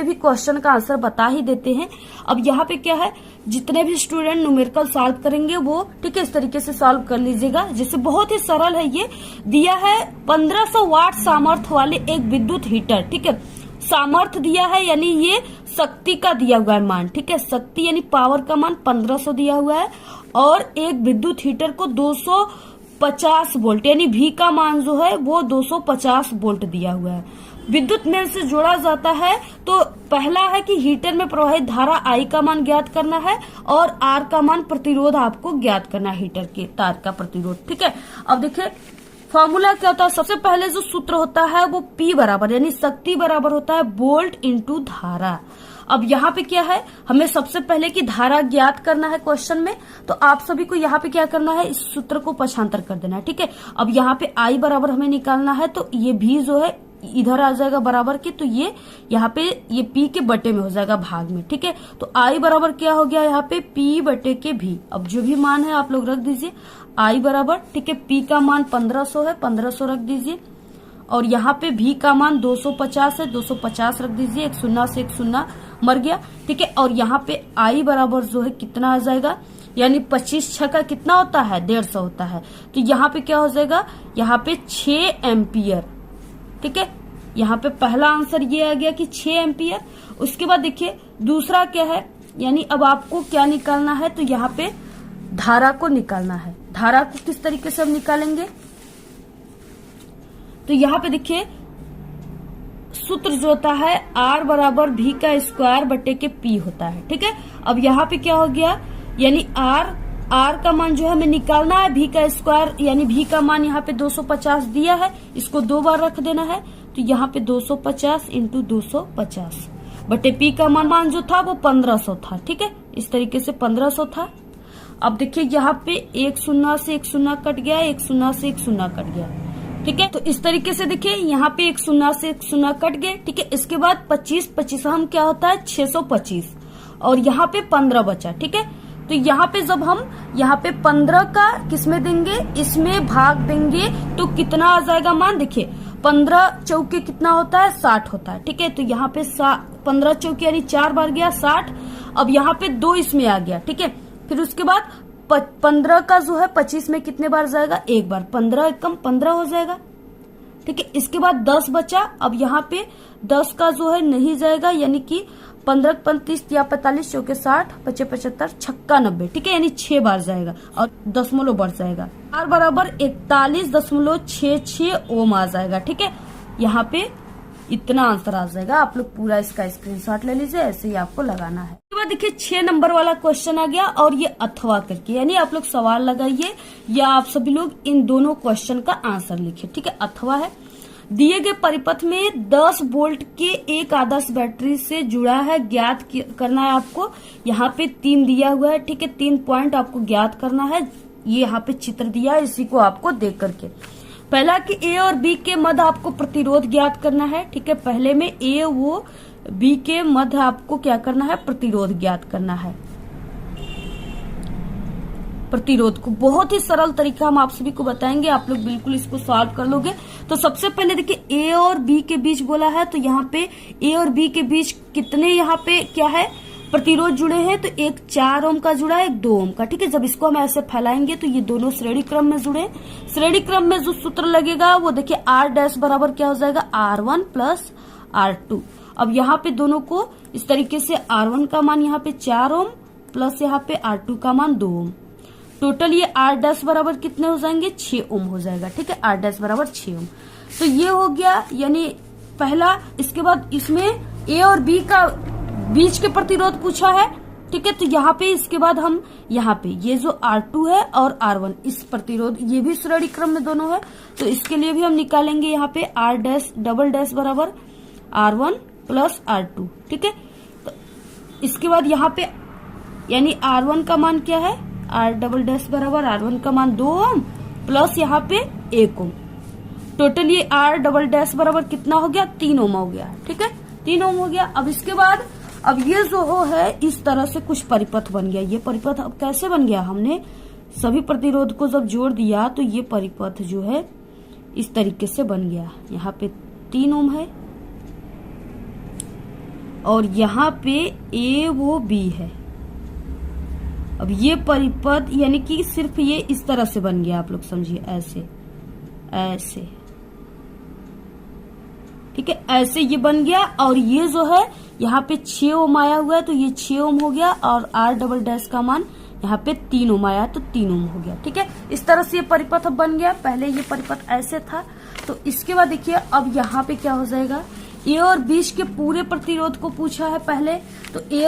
[SPEAKER 1] भी क्वेश्चन का आंसर बता ही देते हैं। अब यहाँ पे क्या है, जितने भी स्टूडेंट न्यूमेरिकल सॉल्व करेंगे वो ठीक है इस तरीके से सॉल्व कर लीजिएगा, जिससे बहुत ही सरल है। ये दिया है 1500 वाट सामर्थ्य वाले एक विद्युत हीटर। ठीक है, सामर्थ्य दिया है यानी ये शक्ति का दिया हुआ है मान। ठीक है, शक्ति यानी पावर का मान 1500 दिया हुआ है और एक विद्युत हीटर को 250 वोल्ट यानी V का मान जो है वो 250 वोल्ट दिया हुआ है। विद्युत मेल से जोड़ा जाता है तो पहला है कि हीटर में प्रवाहित धारा I का मान ज्ञात करना है और R का मान प्रतिरोध आपको ज्ञात करना है, हीटर के तार का प्रतिरोध। ठीक है, अब देखिए फॉर्मूला क्या होता है, सबसे पहले जो सूत्र होता है वो P बराबर यानी शक्ति बराबर होता है वोल्ट इंटू धारा। अब यहाँ पे क्या है, हमें सबसे पहले की धारा ज्ञात करना है क्वेश्चन में, तो आप सभी को यहाँ पे क्या करना है, इस सूत्र को पक्षांतर कर देना है। ठीक है, अब यहाँ पे I बराबर हमें निकालना है, तो ये V जो है इधर आ जाएगा बराबर के, तो ये यहाँ पे ये P के बटे में हो जाएगा भाग में। ठीक है, तो I बराबर क्या हो गया यहाँ पे P बटे के V। अब जो भी मान है आप लोग रख दीजिए। I बराबर ठीक है P का मान 1500 है, 1500 रख दीजिए और यहाँ पे V का मान 250 है, 250 रख दीजिए। एक शून्य से एक शून्य मर गया। ठीक है, और यहाँ पे I बराबर जो है कितना आ जाएगा, यानी 25 6 का कितना होता है 150 होता है, तो यहाँ पे क्या हो जाएगा, यहाँ पे 6 एम्पियर। ठीक है, यहाँ पे पहला आंसर ये आ गया कि 6 एम्पियर। उसके बाद देखिए दूसरा क्या है, यानी अब आपको क्या निकालना है, तो यहाँ पे धारा को निकालना है। धारा को किस तरीके से हम निकालेंगे, तो यहाँ पे देखिए सूत्र जो होता है R बराबर V का स्क्वायर बटे के P होता है। ठीक है, अब यहाँ पे क्या हो गया, यानी R का मान जो है हमें निकालना है, V का स्क्वायर यानी V का मान यहाँ पे 250 दिया है, इसको 2 बार रख देना है, तो यहाँ पे 250 इंटू 250 बटे P का मान जो था वो 1500 था। ठीक है, इस तरीके से 1500 था। अब देखिए यहाँ पे एक शून्य से एक शून्य कट गया, एक शून्य से एक शून्य कट गया। ठीक है, तो इस तरीके से देखिए यहाँ पे एक शून्य से एक शून्य कट गए। ठीक है, इसके बाद 25 हम क्या होता है 625 और यहाँ पे 15 बचा। ठीक है, तो यहाँ पे जब हम यहाँ पे 15 का किसमें देंगे, इसमें भाग देंगे तो कितना आ जाएगा मान, देखिए 15 चौके कितना होता है 60 होता है। ठीक है, तो यहाँ पे 15 चौके यानी 4 बार गया 60। अब यहाँ पे 2 इसमें आ गया। ठीक है, फिर उसके बाद 15 का जो है 25 में कितने बार जाएगा, एक बार, 15 एकम 15 हो जाएगा। ठीक है, इसके बाद 10 बचा। अब यहाँ पे 10 का जो है नहीं जाएगा, यानी कि 15 35 या 45 चौके 60 25 75 छक्का 90। ठीक है, यानी 6 बार जाएगा और दशमलव बढ़ जाएगा, R बराबर 41.66 ओम आ जाएगा। ठीक है, यहाँ पे इतना आंसर आ जाएगा। आप लोग पूरा इसका स्क्रीनशॉट ले लीजिए, ऐसे ही आपको लगाना है। उसके बाद देखिए 6 नंबर वाला क्वेश्चन आ गया और ये अथवा करके, यानी आप लोग सवाल लगाइए या आप सभी लोग इन दोनों क्वेश्चन का आंसर लिखिए। ठीक है, अथवा है, दिए गए परिपथ में 10 वोल्ट के एक आदर्श बैटरी से जुड़ा है, ज्ञात करना है आपको। यहाँ पे 3 दिया हुआ है, ठीक है, 3 पॉइंट आपको ज्ञात करना है। ये यहाँ पे चित्र दिया है, इसी को आपको देख करके पहला कि ए और बी के मध्य आपको प्रतिरोध ज्ञात करना है, ठीक है। पहले में ए वो बी के मध्य आपको क्या करना है, प्रतिरोध ज्ञात करना है। प्रतिरोध को बहुत ही सरल तरीका हम आप सभी को बताएंगे, आप लोग बिल्कुल इसको सॉल्व कर लोगे। तो सबसे पहले देखिए ए और बी के बीच बोला है, तो यहाँ पे ए और बी के बीच कितने यहाँ पे क्या है, प्रतिरोध जुड़े हैं। तो एक 4 ओम का जुड़ा है, एक 2 ओम का, ठीक है। जब इसको हम ऐसे फैलाएंगे तो ये दोनों श्रेणी क्रम में जुड़े। श्रेणी क्रम में जो सूत्र लगेगा वो देखिए R डैश बराबर क्या हो जाएगा, R1 प्लस R2। अब यहाँ पे दोनों को इस तरीके से R1 का मान यहाँ पे 4 ओम प्लस यहाँ पे R2 का मान 2 ओम। टोटल ये R डैश बराबर कितने हो जाएंगे, 6 ओम हो जाएगा, ठीक है। R डैश बराबर 6 ओम। तो ये हो गया यानी पहला। इसके बाद इसमें ए और बी का बीच के प्रतिरोध पूछा है, ठीक है। तो यहाँ पे इसके बाद हम यहाँ पे ये जो R2 है और R1 इस प्रतिरोध ये भी श्रेणी क्रम में दोनों है, तो इसके लिए भी हम निकालेंगे यहाँ पे R डैश डबल डैश बराबर R1 प्लस R2, ठीक है। तो इसके बाद यहाँ पे यानी R1 का मान क्या है, R डबल डैश बराबर R1 का मान 2 ओम प्लस यहाँ पे 1 ओम। टोटल ये R डबल डैश बराबर कितना हो गया, 3 ओम हो गया, ठीक है, 3 ओम हो गया। अब इसके बाद अब ये जो हो है इस तरह से कुछ परिपथ बन गया। ये परिपथ अब कैसे बन गया, हमने सभी प्रतिरोध को जब जोड़ दिया तो ये परिपथ जो है इस तरीके से बन गया। यहाँ पे 3 ओम है और यहाँ पे ए वो बी है। अब ये परिपथ यानी कि सिर्फ ये इस तरह से बन गया, आप लोग समझिए, ऐसे ऐसे, ठीक है, ऐसे ये बन गया। और ये जो है यहाँ पे 6 ओम आया हुआ है, तो ये 6 ओम हो गया और R डबल डैश का मान यहाँ पे 3 ओम आया, तो 3 ओम हो गया, ठीक है। इस तरह से ये परिपथ अब बन गया। पहले ये परिपथ ऐसे था। तो इसके बाद देखिए अब यहाँ पे क्या हो जाएगा, ए और बी के पूरे प्रतिरोध को पूछा है पहले। तो ए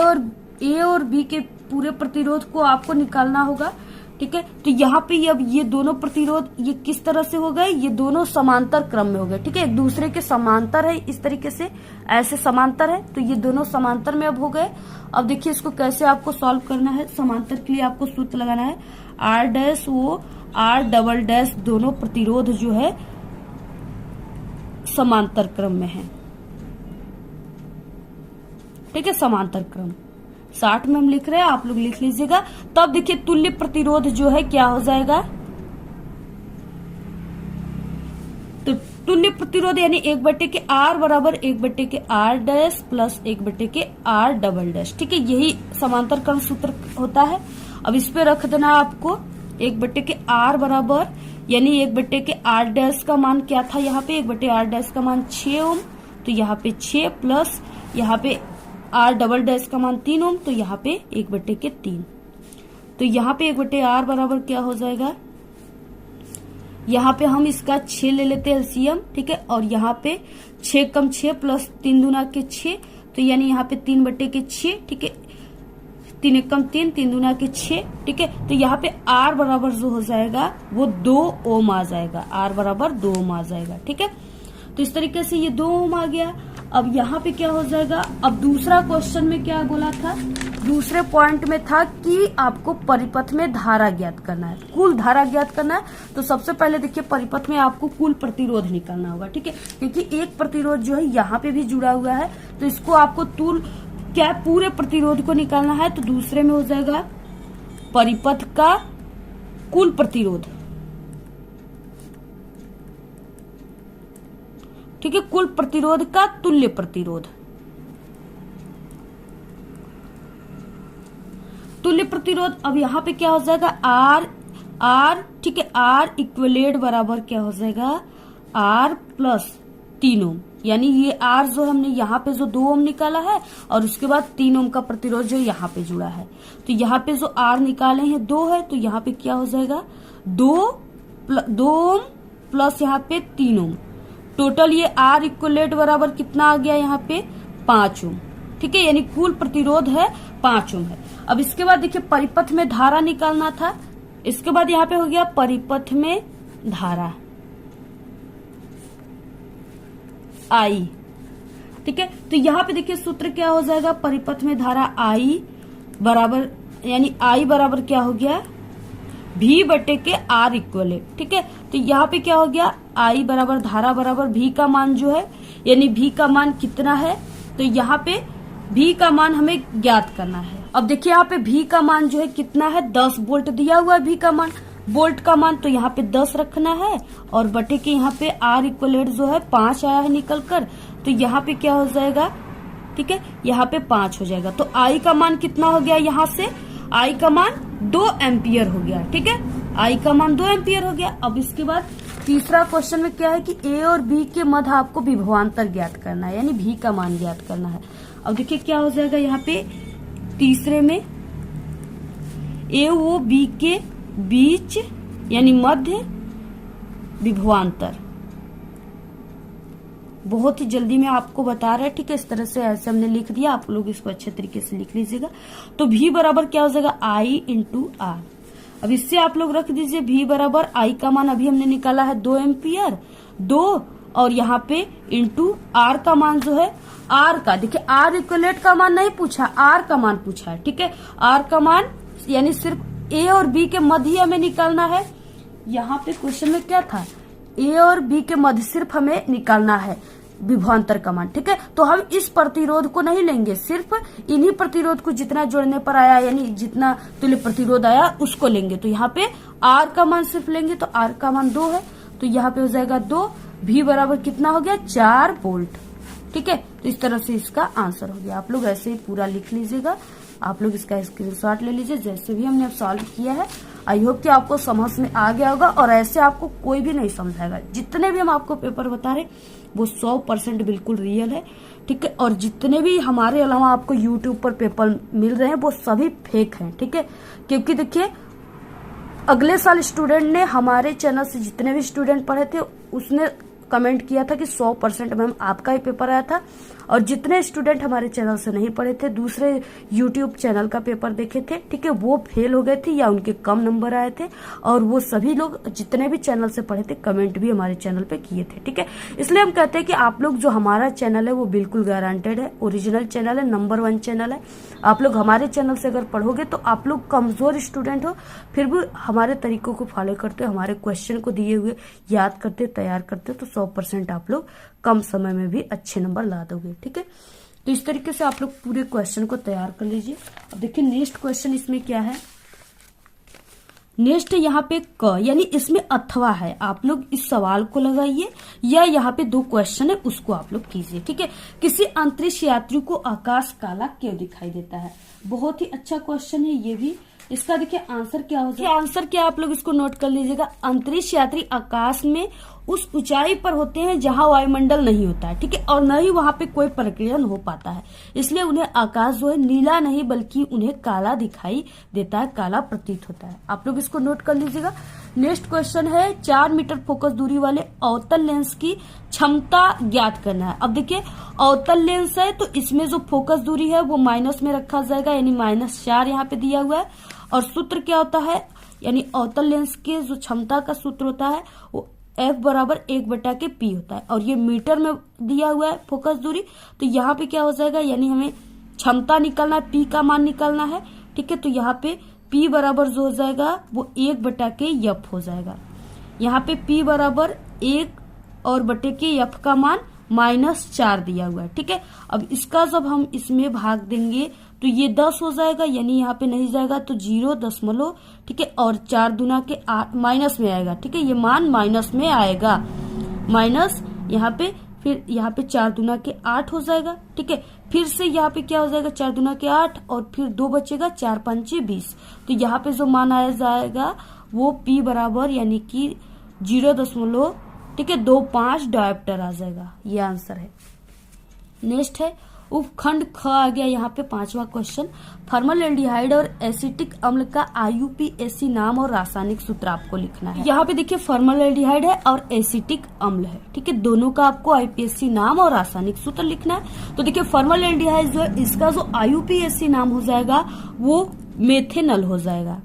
[SPEAKER 1] और बी के पूरे प्रतिरोध को आपको निकालना होगा, ठीक है। तो यहाँ पे अब ये दोनों प्रतिरोध ये किस तरह से हो गए, ये दोनों समांतर क्रम में हो गए, ठीक है, एक दूसरे के समांतर है, इस तरीके से ऐसे समांतर है, तो ये दोनों समांतर में अब हो गए। अब देखिए इसको कैसे आपको सॉल्व करना है। समांतर के लिए आपको सूत्र लगाना है, R डैश वो R डबल डैश, दोनों प्रतिरोध जो है समांतर क्रम में है, ठीक है, समांतर क्रम 60 में हम लिख रहे हैं, आप लोग लिख लीजिएगा। तब देखिए तुल्य प्रतिरोध जो है क्या हो जाएगा, तो तुल्य प्रतिरोध यानी 1/के R बराबर 1/के R डैश प्लस 1/के R डबल डैश, ठीक है, यही समांतर क्रम सूत्र होता है। अब इस पे रख देना आपको 1/के R बराबर यानी 1/के R डैश का मान क्या था, यहाँ पे 1/R डैश का मान 6 ओम, तो यहाँ पे 6 प्लस यहाँ पे R डबल डैश का मान 3 ओम, तो यहाँ पे 1/के 3। तो यहाँ पे 1/R बराबर क्या हो जाएगा, यहाँ पे हम इसका 6 ले लेते हैं एलसीएम, ठीक है। और यहाँ पे 6 कम 6 प्लस 3 दूना के 6, तो यानी यहाँ पे 3/के 6, ठीक है, 3 एक कम 3, 3 दूना के 6, ठीक है। तो यहाँ पे R बराबर जो हो जाएगा वो 2 ओम आ जाएगा, R बराबर 2 ओम आ जाएगा, ठीक है। तो इस तरीके से ये 2 ओम आ गया। अब यहाँ पे क्या हो जाएगा, अब दूसरा क्वेश्चन में क्या बोला था, दूसरे पॉइंट में था कि आपको परिपथ में धारा ज्ञात करना है, कुल धारा ज्ञात करना है। तो सबसे पहले देखिए परिपथ में आपको कुल प्रतिरोध निकालना होगा, ठीक है, क्योंकि एक प्रतिरोध जो है यहाँ पे भी जुड़ा हुआ है, तो इसको आपको क्या पूरे प्रतिरोध को निकालना है। तो दूसरे में हो जाएगा परिपथ का कुल प्रतिरोध, ठीक है, कुल प्रतिरोध का तुल्य प्रतिरोध। तुल्य प्रतिरोध अब यहाँ पे क्या हो जाएगा, R, ठीक है, R इक्विलेट बराबर क्या हो जाएगा, R प्लस 3 ओम, यानी ये R जो हमने यहाँ पे जो 2 ओम निकाला है और उसके बाद 3 ओम का प्रतिरोध जो यहाँ पे जुड़ा है, तो यहाँ पे जो R निकाले हैं 2 है, तो यहाँ पे क्या हो जाएगा 2 ओम प्लस यहाँ पे 3 ओम। टोटल ये R इक्वलेट बराबर कितना आ गया, यहाँ पे 5 ओम, ठीक है, यानी कुल प्रतिरोध है 5 ओम है। अब इसके बाद देखिए परिपथ में धारा निकालना था, इसके बाद यहाँ पे हो गया परिपथ में धारा। आई। ठीक है, तो यहाँ पे देखिए सूत्र क्या हो जाएगा, परिपथ में धारा आई बराबर, यानी आई बराबर क्या हो गया, V बटे के R इक्वल है। ठीक है, तो यहाँ पे क्या हो गया, I बराबर धारा बराबर V का मान जो है, यानी V का मान कितना है, तो यहाँ पे V का मान हमें ज्ञात करना है। अब देखिए यहाँ पे V का मान जो है कितना है, 10 वोल्ट दिया हुआ है V का मान, वोल्ट का मान, तो यहाँ पे 10 रखना है और बटे के यहाँ पे R इक्वल जो है 5 आया है निकल कर, तो यहाँ पे क्या हो जाएगा, ठीक है, यहाँ पे 5 हो जाएगा। तो I का मान कितना हो गया, यहाँ से I का मान 2 एम्पियर हो गया। ठीक है, I का मान 2 एम्पियर हो गया। अब इसके बाद तीसरा क्वेश्चन में क्या है कि A और B के मध्य आपको विभवांतर ज्ञात करना है, यानी V का मान ज्ञात करना है। अब देखिए क्या हो जाएगा, यहाँ पे तीसरे में A ओ B के बीच यानी मध्य विभवांतर, बहुत ही जल्दी में आपको बता रहा है। ठीक है, इस तरह से ऐसे हमने लिख दिया, आप लोग इसको अच्छे तरीके से लिख लीजिएगा। तो V बराबर क्या हो जाएगा, I इंटू R। अब इससे आप लोग रख दीजिए V बराबर I का मान अभी हमने निकाला है 2 एम्पियर, 2 और यहाँ पे इंटू R का मान जो है, R का देखिए R इक्वलेट का मान नहीं पूछा, R का मान पूछा है। ठीक है, R का मान यानी सिर्फ A और B के मध्य हमें निकालना है। यहाँ पे क्वेश्चन में क्या था, A और B के मध्य सिर्फ हमें निकालना है विभवांतर का मान। ठीक है, तो हम इस प्रतिरोध को नहीं लेंगे, सिर्फ इन्हीं प्रतिरोध को जितना जोड़ने पर आया, यानी जितना तुल्य प्रतिरोध आया उसको लेंगे। तो यहाँ पे R का मान सिर्फ लेंगे, तो R का मान 2 है, तो यहाँ पे हो जाएगा 2। V बराबर कितना हो गया, 4 वोल्ट। ठीक है, तो इस तरह से इसका आंसर हो गया। आप लोग ऐसे ही पूरा लिख लीजिएगा, आप लोग इसका स्क्रीनशॉट ले लीजिए जैसे भी हमने अब सॉल्व किया है। आई होप कि आपको समझ में आ गया होगा और ऐसे आपको कोई भी नहीं समझाएगा। जितने भी हम आपको पेपर बता रहे वो 100% बिल्कुल रियल है। ठीक है, और जितने भी हमारे अलावा आपको यूट्यूब पर पेपर मिल रहे हैं वो सभी फेक हैं। ठीक है, क्योंकि देखिए अगले साल स्टूडेंट ने हमारे चैनल से जितने भी स्टूडेंट पढ़े थे उसने कमेंट किया था कि 100% मैम आपका ही पेपर आया था, और जितने स्टूडेंट हमारे चैनल से नहीं पढ़े थे, दूसरे यूट्यूब चैनल का पेपर देखे थे, ठीक है, वो फेल हो गए थे या उनके कम नंबर आए थे। और वो सभी लोग जितने भी चैनल से पढ़े थे कमेंट भी हमारे चैनल पे किए थे। ठीक है, इसलिए हम कहते हैं कि आप लोग जो हमारा चैनल है वो बिल्कुल गारंटेड है, ओरिजिनल चैनल है, नंबर 1 चैनल है। आप लोग हमारे चैनल से अगर पढ़ोगे तो आप लोग कमजोर स्टूडेंट हो फिर भी हमारे तरीकों को फॉलो करते हो, हमारे क्वेश्चन को दिए हुए याद करते, तैयार करते, तो 100% आप लोग कम समय में भी अच्छे नंबर ला दोगे। ठीक है, तो इस तरीके से आप लोग पूरे क्वेश्चन को तैयार कर लीजिए। अब देखिए नेक्स्ट क्वेश्चन इसमें क्या है, नेक्स्ट यहाँ पे क यानी इसमें अथवा है, आप लोग इस सवाल को लगाइए या यहाँ पे 2 क्वेश्चन है उसको आप लोग कीजिए। ठीक है, किसी अंतरिक्ष यात्री को आकाश काला क्यों दिखाई देता है, बहुत ही अच्छा क्वेश्चन है ये भी। इसका देखिए आंसर क्या हो जाएगा, आंसर क्या आप लोग इसको नोट कर लीजिएगा। अंतरिक्ष यात्री आकाश में उस ऊंचाई पर होते हैं जहां वायुमंडल नहीं होता है। ठीक है, और न ही वहां पे कोई प्रकीर्णन हो पाता है, इसलिए उन्हें आकाश जो है नीला नहीं बल्कि उन्हें काला दिखाई देता है, काला प्रतीत होता है। आप लोग इसको नोट कर लीजिएगा। नेक्स्ट क्वेश्चन है 4 मीटर फोकस दूरी वाले अवतल लेंस की क्षमता ज्ञात करना है। अब देखिए अवतल लेंस है तो इसमें जो फोकस दूरी है वो माइनस में रखा जाएगा, यानी -4 यहाँ पे दिया हुआ है। और सूत्र क्या होता है, यानी अवतल लेंस के जो क्षमता का सूत्र होता है वो F बराबर 1/P होता है, और ये मीटर में दिया हुआ है फोकस दूरी। तो यहाँ पे क्या हो जाएगा, यानी हमें क्षमता निकालना है, P का मान निकालना है। ठीक है, तो यहाँ पे P बराबर जो हो जाएगा वो 1/F हो जाएगा। यहाँ पे P बराबर 1 और बटे के F का मान -4 दिया हुआ है। ठीक है, अब इसका जब हम इसमें भाग देंगे तो ये 10 हो जाएगा, यानी यहाँ पे नहीं जाएगा तो 0. ठीक है, और 4 दूना के 8 माइनस में आएगा। ठीक है, ये मान माइनस में आएगा, माइनस यहाँ पे, फिर यहाँ पे 4 दूना के 8 हो जाएगा। ठीक है, फिर से यहाँ पे क्या हो जाएगा, 4 दूना के 8 और फिर 2 बचेगा, 4 5 20। तो यहाँ पे जो मान आया जाएगा वो P बराबर यानी कि 0.25 डायोप्टर आ जाएगा। ये आंसर है। नेक्स्ट है उपखंड ख आ गया यहाँ पे 5वां क्वेश्चन। फॉर्मलडिहाइड और एसिटिक अम्ल का IUPAC नाम और रासायनिक सूत्र आपको लिखना है। यहाँ पे देखिए फॉर्मलडिहाइड है और एसिटिक अम्ल है। ठीक है, दोनों का आपको IUPAC नाम और रासायनिक सूत्र लिखना है। तो देखिए फॉर्मलडिहाइड जो है इसका जो IUPAC नाम हो जाएगा वो मेथेनल हो जाएगा।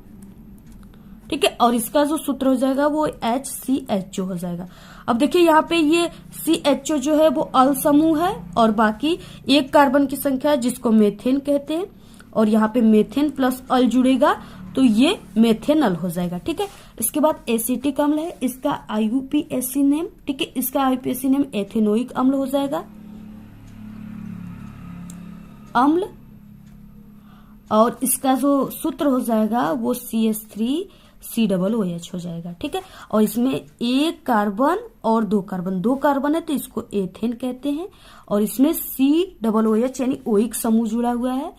[SPEAKER 1] ठीक है, और इसका जो सूत्र हो जाएगा वो HCHO हो जाएगा। अब देखिए यहाँ पे ये CHO जो है वो अल समूह है और बाकी एक कार्बन की संख्या है जिसको मेथेन कहते हैं, और यहाँ पे मेथेन प्लस अल जुड़ेगा तो ये मेथेनल हो जाएगा। ठीक है, इसके बाद एसिटिक अम्ल है, इसका IUPAC नेम, ठीक है, इसका IUPAC नेम एथेनोइक अम्ल हो जाएगा, अम्ल, और इसका जो सूत्र हो जाएगा वो CH3COOH हो जाएगा। ठीक है, और इसमें एक कार्बन और दो कार्बन है तो इसको एथेन कहते हैं, और इसमें COOH यानी ओइक समूह जुड़ा हुआ है,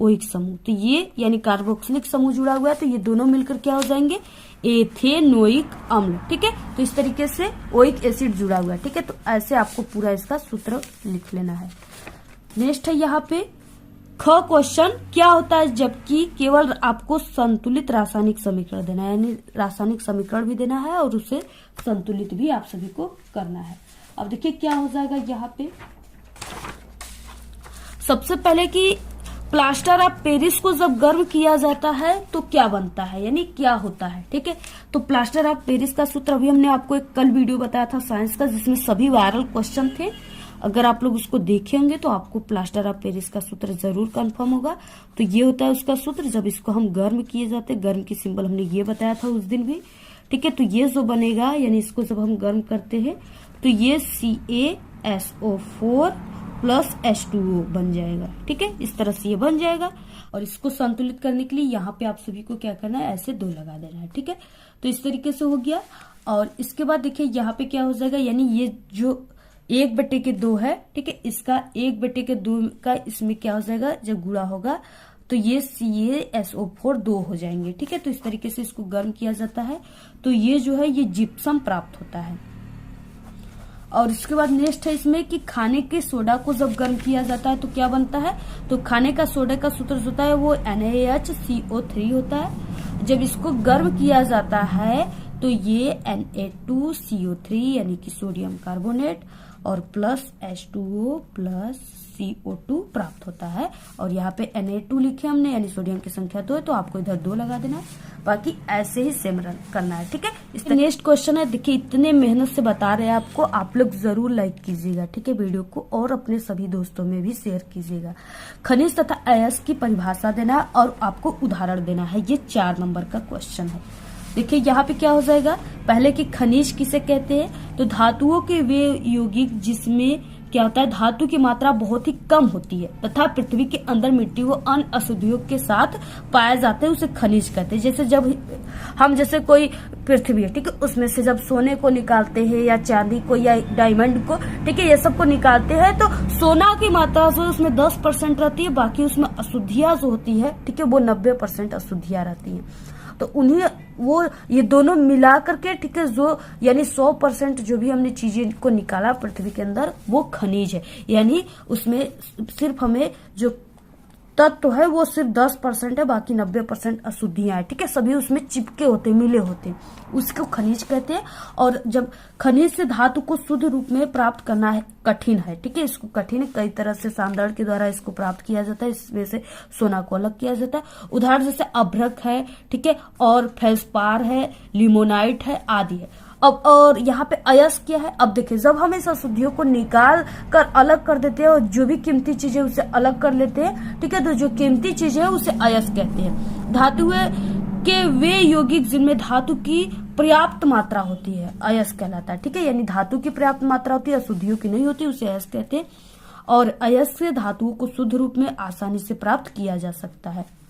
[SPEAKER 1] ओइक समूह, तो ये यानी कार्बोक्सिलिक समूह जुड़ा हुआ है, तो ये दोनों मिलकर क्या हो जाएंगे, एथेनोइक अम्ल। ठीक है, तो इस तरीके से ओइक एसिड जुड़ा हुआ है। ठीक है, तो ऐसे आपको पूरा इसका सूत्र लिख लेना है। नेक्स्ट है यहाँ पे ख क्वेश्चन, क्या होता है जबकि केवल आपको संतुलित रासायनिक समीकरण देना है, यानी रासायनिक समीकरण भी देना है और उसे संतुलित भी आप सभी को करना है। अब देखिए क्या हो जाएगा यहाँ पे, सबसे पहले कि प्लास्टर ऑफ पेरिस को जब गर्म किया जाता है तो क्या बनता है, यानी क्या होता है। ठीक है, तो प्लास्टर ऑफ पेरिस का सूत्र अभी हमने आपको एक कल वीडियो बताया था साइंस का, जिसमें सभी वायरल क्वेश्चन थे। अगर आप लोग उसको देखे होंगे तो आपको प्लास्टर ऑफ पेरिस का सूत्र जरूर कंफर्म होगा। तो ये होता है उसका सूत्र, जब इसको हम गर्म किए जाते, गर्म की सिंबल हमने ये बताया था उस दिन भी। ठीक है, तो ये जो बनेगा, यानी इसको जब हम गर्म करते हैं तो ये CaSO4 प्लस H2O बन जाएगा। ठीक है, इस तरह से ये बन जाएगा, और इसको संतुलित करने के लिए यहाँ पे आप सभी को क्या करना है, ऐसे 2 लगा देना है। ठीक है, तो इस तरीके से हो गया। और इसके बाद देखिए यहाँ पे क्या हो जाएगा, यानी ये जो 1/2 है, ठीक है, इसका 1/2 का इसमें क्या हो जाएगा, जब गुणा होगा तो ये CaSO4 2 हो जाएंगे। ठीक है, तो इस तरीके से इसको गर्म किया जाता है, तो ये जो है ये जिप्सम प्राप्त होता है। और इसके बाद नेक्स्ट है इसमें कि खाने के सोडा को जब गर्म किया जाता है तो क्या बनता है, तो खाने का सोडा का सूत्र जो होता है वो NaHCO3 होता है। जब इसको गर्म किया जाता है तो ये Na2CO3 यानी कि सोडियम कार्बोनेट और प्लस H2O प्लस CO2 प्राप्त होता है। और यहाँ पे Na2 लिखे हमने, यानी सोडियम की संख्या 2 है, तो आपको इधर 2 लगा देना है, बाकी ऐसे ही सेम रन करना है। ठीक है, इस नेक्स्ट क्वेश्चन है, देखिए इतने मेहनत से बता रहे हैं आपको, आप लोग जरूर लाइक कीजिएगा। ठीक है, वीडियो को और अपने सभी दोस्तों में भी शेयर कीजिएगा। खनिज तथा अयस्क की परिभाषा देना और आपको उदाहरण देना है, ये 4 नंबर का क्वेश्चन है। देखिए यहाँ पे क्या हो जाएगा, पहले कि खनिज किसे कहते हैं, तो धातुओं के वे यौगिक जिसमें क्या होता है, धातु की मात्रा बहुत ही कम होती है तथा पृथ्वी के अंदर मिट्टी व अन्य अशुद्धियों के साथ पाए जाते हैं, उसे खनिज कहते हैं। जैसे जब हम जैसे कोई पृथ्वी है, ठीक है, उसमें से जब सोने को निकालते हैं या चांदी को या डायमंड को, ठीक है, ये सब को निकालते हैं, तो सोना की मात्रा जो उसमें 10% रहती है, बाकी उसमें अशुद्धियां जो होती है, ठीक है, वो 90% अशुद्धियां रहती है। तो उन्हें वो ये दोनों मिला करके, ठीक है, जो यानी 100% जो भी हमने चीजें को निकाला पृथ्वी के अंदर वो खनिज है, यानी उसमें सिर्फ हमें जो तत्व है वो सिर्फ 10% है, बाकी 90% अशुद्धियां है। ठीक है, सभी उसमें चिपके होते, मिले होते, उसको खनिज कहते हैं। और जब खनिज से धातु को शुद्ध रूप में प्राप्त करना है कठिन है। ठीक है, इसको कठिन कई तरह से सांद्रण के द्वारा इसको प्राप्त किया जाता है, इसमें से सोना को अलग किया जाता है। उदाहरण जैसे अभ्रक है, ठीक है, और फेल्सपार है, लिमोनाइट है, आदि है। अब और यहाँ पे अयस्क क्या है, अब देखिए जब हम इस अशुद्धियों को निकाल कर अलग कर देते हैं और जो भी कीमती चीजें उसे अलग कर लेते हैं, ठीक है, तो जो कीमती चीजें है उसे अयस्क कहते हैं। धातुएं के वे यौगिक जिनमें धातु की पर्याप्त मात्रा होती है अयस्क कहलाता है। ठीक है, यानी धातु की पर्याप्त मात्रा होती है, अशुद्धियों की नहीं होती, उसे अयस्क कहते हैं। और अयस्क से धातुओं को शुद्ध रूप में आसानी से प्राप्त किया जा सकता है।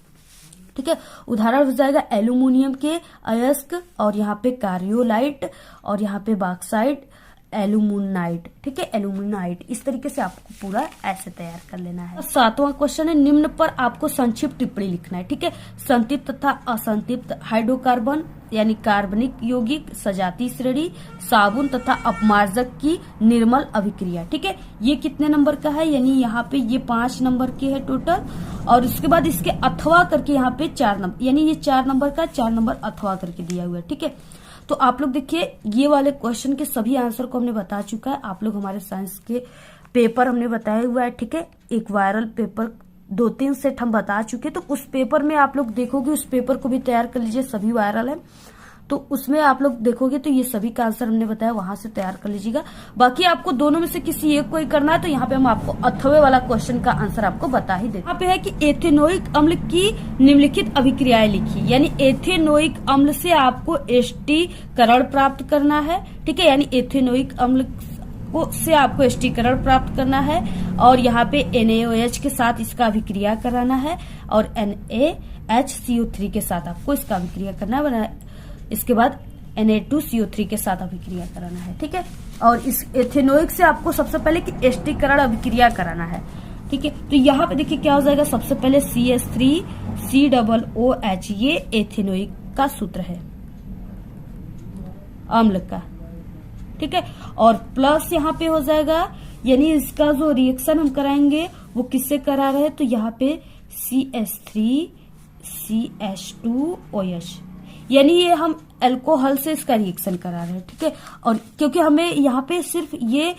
[SPEAKER 1] ठीक है, उदाहरण हो जाएगा एल्यूमिनियम के अयस्क, और यहाँ पे कार्योलाइट, और यहाँ पे बॉक्साइट, एल्यूमिनाइट। ठीक है, एल्यूमिनाइट। इस तरीके से आपको पूरा ऐसे तैयार कर लेना है। 7वां क्वेश्चन है, निम्न पर आपको संक्षिप्त टिप्पणी लिखना है। ठीक है, संतृप्त तथा असंतृप्त हाइड्रोकार्बन यानी कार्बनिक यौगिक, सजाती श्रेणी, साबुन तथा अपमार्जक की निर्मल अभिक्रिया। ठीक है, ये कितने नंबर का है, यानी यहाँ पे ये 5 नंबर के है टोटल, और उसके बाद इसके अथवा करके यहाँ पे 4 नंबर, यानी ये 4 नंबर का 4 नंबर अथवा करके दिया हुआ है। ठीक है, तो आप लोग देखिए ये वाले क्वेश्चन के सभी आंसर को हमने बता चुका है। आप लोग हमारे साइंस के पेपर हमने बताया हुआ है। ठीक है, एक वायरल पेपर 2-3 सेट हम बता चुके, तो उस पेपर में आप लोग देखोगे, उस पेपर को भी तैयार कर लीजिए, सभी वायरल है, तो उसमें आप लोग देखोगे तो ये सभी का आंसर हमने बताया, वहां से तैयार कर लीजिएगा। बाकी आपको दोनों में से किसी एक को ही करना है, तो यहाँ पे हम आपको अथवे वाला क्वेश्चन का आंसर आपको बता ही दे। यहाँ पे है कि एथेनोइक अम्ल की निम्नलिखित अभिक्रियाएं लिखी, यानी एथेनोइक अम्ल से आपको एस्टीकरण प्राप्त करना है, ठीक है, यानी एथेनोइक अम्ल से आपको एस्टीकरण प्राप्त करना है, और यहाँ पे NaOH के साथ इसका अभिक्रिया कराना है, और NaHCO3 के साथ आपको इसका अभिक्रिया करना है, इसके बाद Na2CO3 के साथ अभिक्रिया कराना है, ठीक है। और इस एथेनोइक से आपको सबसे पहले कि एस्टीकरण अभिक्रिया कराना है, ठीक है। तो यहाँ पे देखिए क्या हो जाएगा, सबसे पहले CH3COOH, ये एथेनोइक का सूत्र है अम्ल का, ठीक है। और प्लस यहाँ पे हो जाएगा, यानी इसका जो रिएक्शन हम कराएंगे वो किससे करा रहे हैं, तो यहाँ पे CH3CH2OH, यानी ये हम अल्कोहल से इसका रिएक्शन करा रहे हैं, ठीक है। और क्योंकि हमें यहाँ पे सिर्फ ये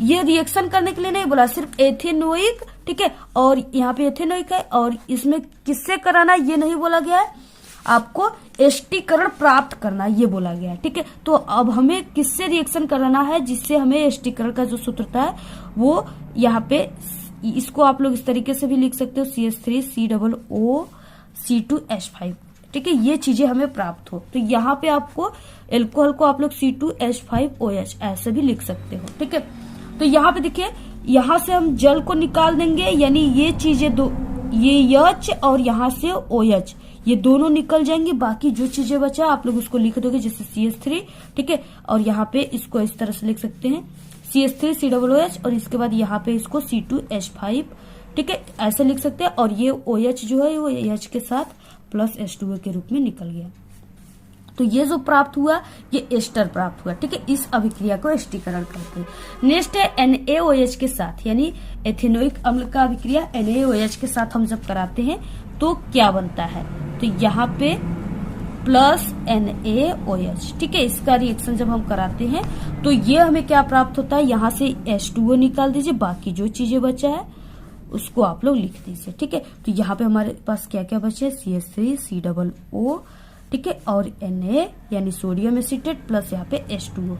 [SPEAKER 1] रिएक्शन करने के लिए नहीं बोला, सिर्फ एथेनोइक, ठीक है, और यहाँ पे एथेनोइक है, और इसमें किससे कराना ये नहीं बोला गया है, आपको एस्टीकरण प्राप्त करना ये बोला गया है, ठीक है। तो अब हमें किससे रिएक्शन कराना है, जिससे हमें एस्टीकरण का जो सूत्र था वो यहाँ पे, इसको आप लोग इस तरीके से भी लिख सकते हो, CH3COOC2H5, ठीक है, ये चीजें हमें प्राप्त हो। तो यहाँ पे आपको एल्कोहल को आप लोग C2H5OH ऐसे भी लिख सकते हो, ठीक है। तो यहाँ पे देखिए, यहाँ से हम जल को निकाल देंगे, यानी ये चीजें दो, ये H और यहाँ से OH, ये दोनों निकल जाएंगे। बाकी जो चीजें बचा आप लोग उसको लिख दोगे, जैसे CH3, ठीक है, और यहाँ पे इसको इस तरह से लिख सकते हैं CH3COOH, और इसके बाद यहाँ पे इसको C2H5, ठीक है, ऐसे लिख सकते हैं। और ये OH जो है वो H के साथ प्लस H2O के रूप में निकल गया। तो ये जो प्राप्त हुआ ये एस्टर प्राप्त हुआ, ठीक है, इस अभिक्रिया को एस्टीकरण कहते हैं। नेक्स्ट है NaOH के साथ, यानी एथेनोइक अम्ल का अभिक्रिया NaOH के साथ हम जब कराते हैं तो क्या बनता है, तो यहाँ पे प्लस NaOH, ठीक है, इसका रिएक्शन जब हम कराते हैं तो ये हमें क्या प्राप्त होता है, यहाँ से H2O निकाल दीजिए, बाकी जो चीजें बचा है उसको आप लोग लिख दीजिए, ठीक है। तो यहाँ पे हमारे पास क्या क्या बचे, CH3COO, ठीक है, और Na यानी सोडियम एसीटेट प्लस यहाँ पे H2O,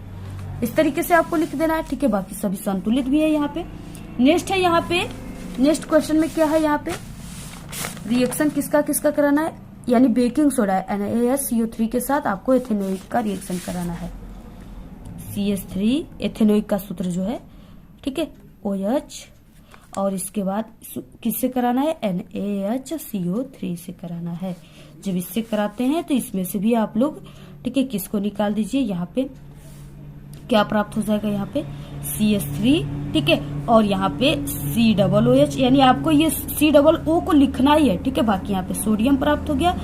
[SPEAKER 1] इस तरीके से आपको लिख देना है, ठीक है। बाकी सभी संतुलित भी है यहाँ पे। नेक्स्ट है, यहाँ पे नेक्स्ट क्वेश्चन में क्या है, यहाँ पे रिएक्शन किसका किसका कराना है, यानी बेकिंग सोडा NaCO3 के साथ आपको एथेनोइक का रिएक्शन कराना है। CH3 एथेनोइक का सूत्र जो है, ठीक है, OH, और इसके बाद किससे कराना है, NaHCO3 से कराना है। जब इससे कराते हैं तो इसमें से भी आप लोग, ठीक है, किसको निकाल दीजिए, यहाँ पे क्या प्राप्त हो जाएगा, यहाँ पे CH3, ठीक है, और यहाँ पे COOH, यानी आपको ये COO को लिखना ही है, ठीक है। बाकी यहाँ पे सोडियम प्राप्त हो गया,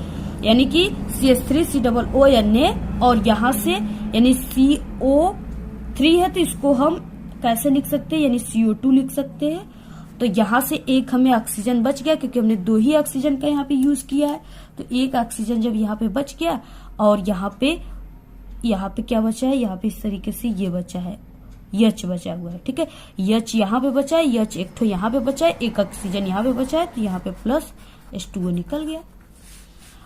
[SPEAKER 1] यानी कि CH3COO Na, और यहाँ से यानी CO3 है तो इसको हम कैसे लिख सकते हैं, यानी CO2 लिख सकते हैं। तो यहाँ से एक हमें ऑक्सीजन बच गया, क्योंकि हमने 2 ही ऑक्सीजन का यहाँ पे यूज किया है, तो एक ऑक्सीजन जब यहाँ पे बच गया, और यहाँ पे क्या बचा है, यहाँ पे इस तरीके से ये बचा है, H बचा हुआ है, ठीक है, H यहाँ पे बचा है, H एक ठो यहाँ पे बचा है, एक ऑक्सीजन यहाँ पे बचा है, तो यहाँ पे प्लस H2O निकल गया।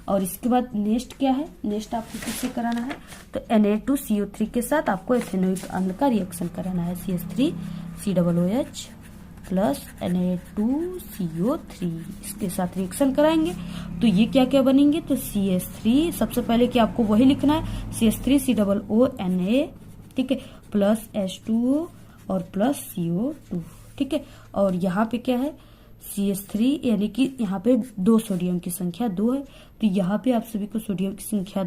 [SPEAKER 1] और इसके बाद नेक्स्ट क्या है, नेक्स्ट आपको किससे कराना है, तो Na2CO3 के साथ आपको एथेनोइक अम्ल का रिएक्शन कराना है, CH3COOH प्लस Na2CO3, इसके साथ रिएक्शन कराएंगे तो ये क्या क्या बनेंगे, तो CH3, सबसे पहले कि आपको वही लिखना है, CH3COO Na, ठीक है, प्लस H2O और प्लस CO2, ठीक है। और यहाँ पे क्या है, CH3, यानी कि यहाँ पे 2 सोडियम की संख्या 2 है, तो यहाँ पे आप सभी को सोडियम की संख्या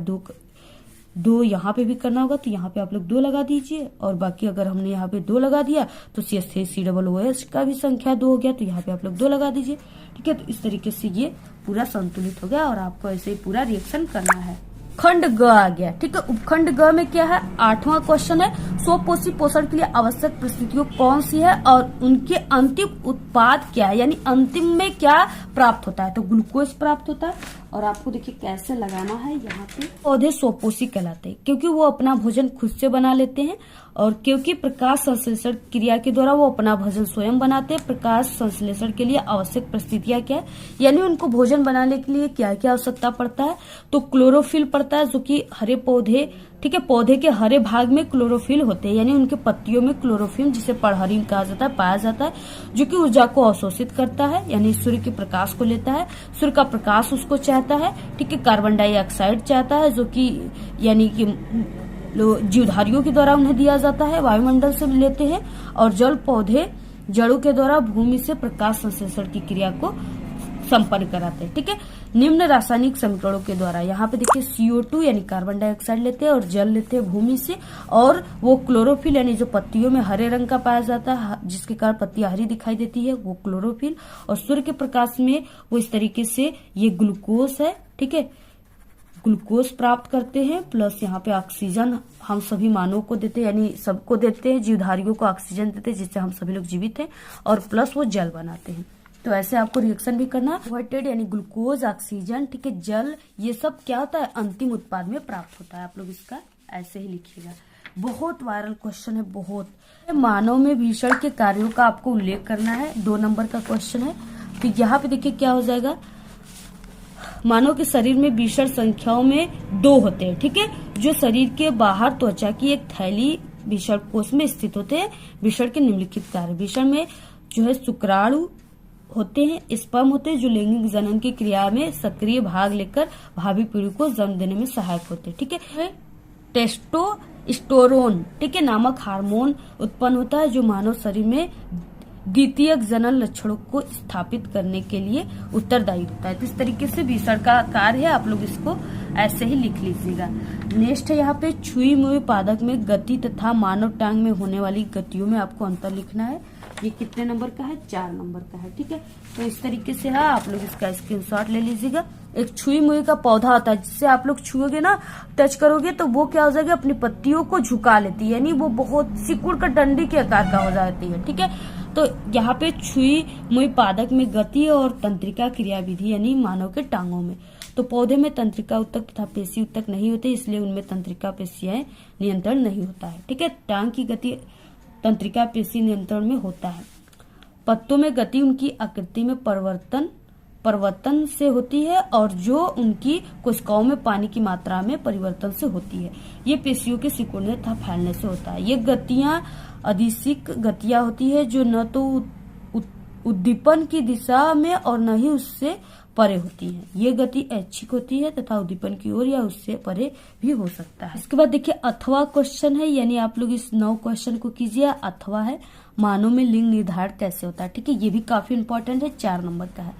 [SPEAKER 1] 2 यहाँ पे भी करना होगा, तो यहाँ पे आप लोग 2 लगा दीजिए। और बाकी अगर हमने यहाँ पे 2 लगा दिया तो CH3COOH का भी संख्या 2 हो गया, तो यहाँ पे आप लोग 2 लगा दीजिए, ठीक है। तो इस तरीके से ये पूरा संतुलित हो गया, और आपको ऐसे ही पूरा रिएक्शन करना है। उपखंड ग आ गया। ठीक है, उपखंड ग में क्या है, 8वां क्वेश्चन है, स्वपोषी पोषण के लिए आवश्यक परिस्थितियों कौन सी है और उनके अंतिम उत्पाद क्या है, यानी अंतिम में क्या प्राप्त होता है। तो ग्लूकोज प्राप्त होता है। और आपको देखिए कैसे लगाना है, यहाँ पे पौधे स्वपोषी कहलाते हैं क्योंकि वो अपना भोजन खुद से बना लेते हैं, और क्योंकि प्रकाश संश्लेषण क्रिया के द्वारा वो अपना भोजन स्वयं बनाते हैं। प्रकाश संश्लेषण के लिए आवश्यक परिस्थितियां क्या है, यानी उनको भोजन बनाने के लिए क्या क्या आवश्यकता पड़ता है। तो क्लोरोफिल पड़ता है, जो कि हरे पौधे, ठीक है, पौधे के हरे भाग में क्लोरोफिल होते हैं, यानी उनके पत्तियों में क्लोरोफिल, जिसे परागीण कहा जाता है, पाया जाता है, जो कि ऊर्जा को अवशोषित करता है, यानी सूर्य के प्रकाश को लेता है, सूर्य का प्रकाश उसको चाहता है। ठीक है, कार्बन डाइऑक्साइड चाहता है, जो कि यानी कि जीवधारियों के द्वारा उन्हें दिया जाता है, वायुमंडल से लेते हैं। और जल पौधे जड़ों के द्वारा भूमि से प्रकाश संश्लेषण की क्रिया को संपन्न कराते हैं। ठीक है, निम्न रासायनिक समीकरणों के द्वारा, यहाँ पे देखिए CO2 यानी कार्बन डाइऑक्साइड लेते हैं और जल लेते हैं भूमि से, और वो क्लोरोफिल यानी जो पत्तियों में हरे रंग का पाया जाता है, जिसके कारण पत्तियां हरी दिखाई देती है, वो क्लोरोफिल, और सूर्य के प्रकाश में वो इस तरीके से ये ग्लूकोज है। ठीक है, ग्लूकोज प्राप्त करते हैं, प्लस यहाँ पे ऑक्सीजन हम सभी मानवों को देते हैं, यानी सबको देते हैं, जीवधारियों को ऑक्सीजन देते हैं, जिससे हम सभी लोग जीवित हैं, और प्लस वो जल बनाते हैं। तो ऐसे आपको रिएक्शन भी करना है। कार्बोहाइड्रेट यानी ग्लूकोज, ऑक्सीजन, ठीक है, जल, ये सब क्या होता है, अंतिम उत्पाद में प्राप्त होता है। आप लोग इसका ऐसे ही लिखिएगा। बहुत वायरल क्वेश्चन है, बहुत। मानव में भीषण के कार्यों का आपको उल्लेख करना है, 2 नंबर का क्वेश्चन है। तो यहाँ पे देखिए क्या हो जाएगा, मानव के शरीर में भीषण संख्याओं में 2 होते हैं। ठीक है, जो शरीर के बाहर त्वचा की एक थैली भीषण कोश में स्थित होते हैं। भीषण के निम्नलिखित कार्य, भीषण में जो है शुक्राणु होते हैं, स्पर्म होते हैं, जो लैंगिक जनन की क्रिया में सक्रिय भाग लेकर भावी पीढ़ी को जन्म देने में सहायक होते हैं। ठीक है, टेस्टोस्टेरोन, ठीक है, नामक हार्मोन उत्पन्न होता है, जो मानव शरीर में द्वितीयक जनन लक्षणों को स्थापित करने के लिए उत्तरदायी होता है। तो इस तरीके से भीषण का कार्य है, आप लोग इसको ऐसे ही लिख लीजिएगा। नेक्स्ट है यहाँ पे छुई मुई पादक में गति तथा मानव टांग में होने वाली गतियों में आपको अंतर लिखना है। ये कितने नंबर का है, 4 नंबर का है। ठीक है, तो इस तरीके से है, आप लोग इसका स्क्रीनशॉट ले लीजिएगा। एक छुई मुई का पौधा होता है, जिससे आप लोग छुओगे ना, टच करोगे तो वो क्या हो जाएगा, अपनी पत्तियों को झुका लेती है, यानी वो बहुत सिकुड़ कर डंडी के आकार का हो जाती है। ठीक है, तो यहाँ पे छुई मुई पादक में गति और तंत्रिका क्रियाविधि यानी मानव के टांगों में। तो पौधे में तंत्रिका उत्तक तथा पेशी उत्तक नहीं होते, इसलिए उनमें तंत्रिका पेशियां नियंत्रण नहीं होता है। ठीक है, टांग की गति तंत्रिका पेशी नियंत्रण में होता है। पत्तों में गति उनकी आकृति में परिवर्तन से होती है, और जो उनकी कोशिकाओं में पानी की मात्रा में परिवर्तन से होती है। ये पेशियों के सिकुड़ने तथा फैलने से होता है। ये गतियां अदिशिक गतियां होती है, जो न तो उद्दीपन की दिशा में और न ही उससे परे होती है। ये गति ऐच्छिक होती है तथा उद्दीपन की ओर या उससे परे भी हो सकता है। इसके बाद देखिए अथवा क्वेश्चन है, यानी आप लोग इस 9 क्वेश्चन को कीजिए। अथवा है, मानव में लिंग निर्धारण कैसे होता है। ठीक है, ये भी काफी इंपॉर्टेंट है, 4 नंबर का है।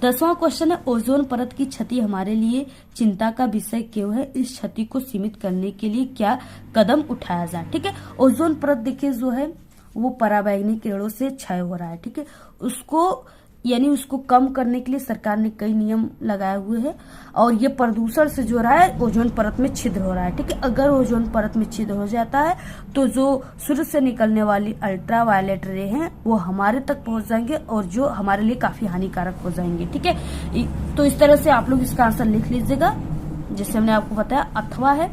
[SPEAKER 1] 10वां क्वेश्चन है, ओजोन परत की क्षति हमारे लिए चिंता का विषय क्यों है, इस क्षति को सीमित करने के लिए क्या कदम उठाया जाए। ठीक है, ओजोन परत देखिए जो है वो पराबैंगनी किरणों से क्षय हो रहा है। ठीक है, उसको कम करने के लिए सरकार ने कई नियम लगाए हुए हैं, और ये प्रदूषण से जो रहा है ओजोन परत में छिद्र हो रहा है। ठीक है, अगर ओजोन परत में छिद्र हो जाता है तो जो सूर्य से निकलने वाली अल्ट्रा वायलेट रे हैं वो हमारे तक पहुंच जाएंगे, और जो हमारे लिए काफी हानिकारक हो जाएंगे। ठीक है, तो इस तरह से आप लोग इसका आंसर लिख लीजिएगा, जैसे हमने आपको बताया। अथवा है,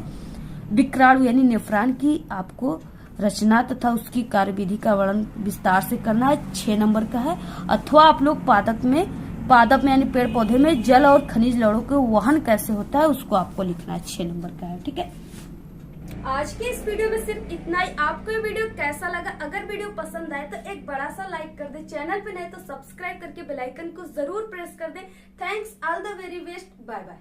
[SPEAKER 1] विक्राणु यानी नेफ्रॉन की आपको रचना तथा उसकी कार्यविधि का वर्णन विस्तार से करना है, 6 नंबर का है। अथवा आप लोग पादप में यानी पेड़ पौधे में जल और खनिज लवणों के वहन कैसे होता है, उसको आपको लिखना है, 6 नंबर का है। ठीक है, आज के इस वीडियो में सिर्फ इतना ही। आपको ये वीडियो कैसा लगा, अगर वीडियो पसंद आए तो एक बड़ा सा लाइक कर दे, चैनल पे नए तो सब्सक्राइब करके बेल आइकन को जरूर प्रेस कर दे। Thanks, all the very best, bye bye.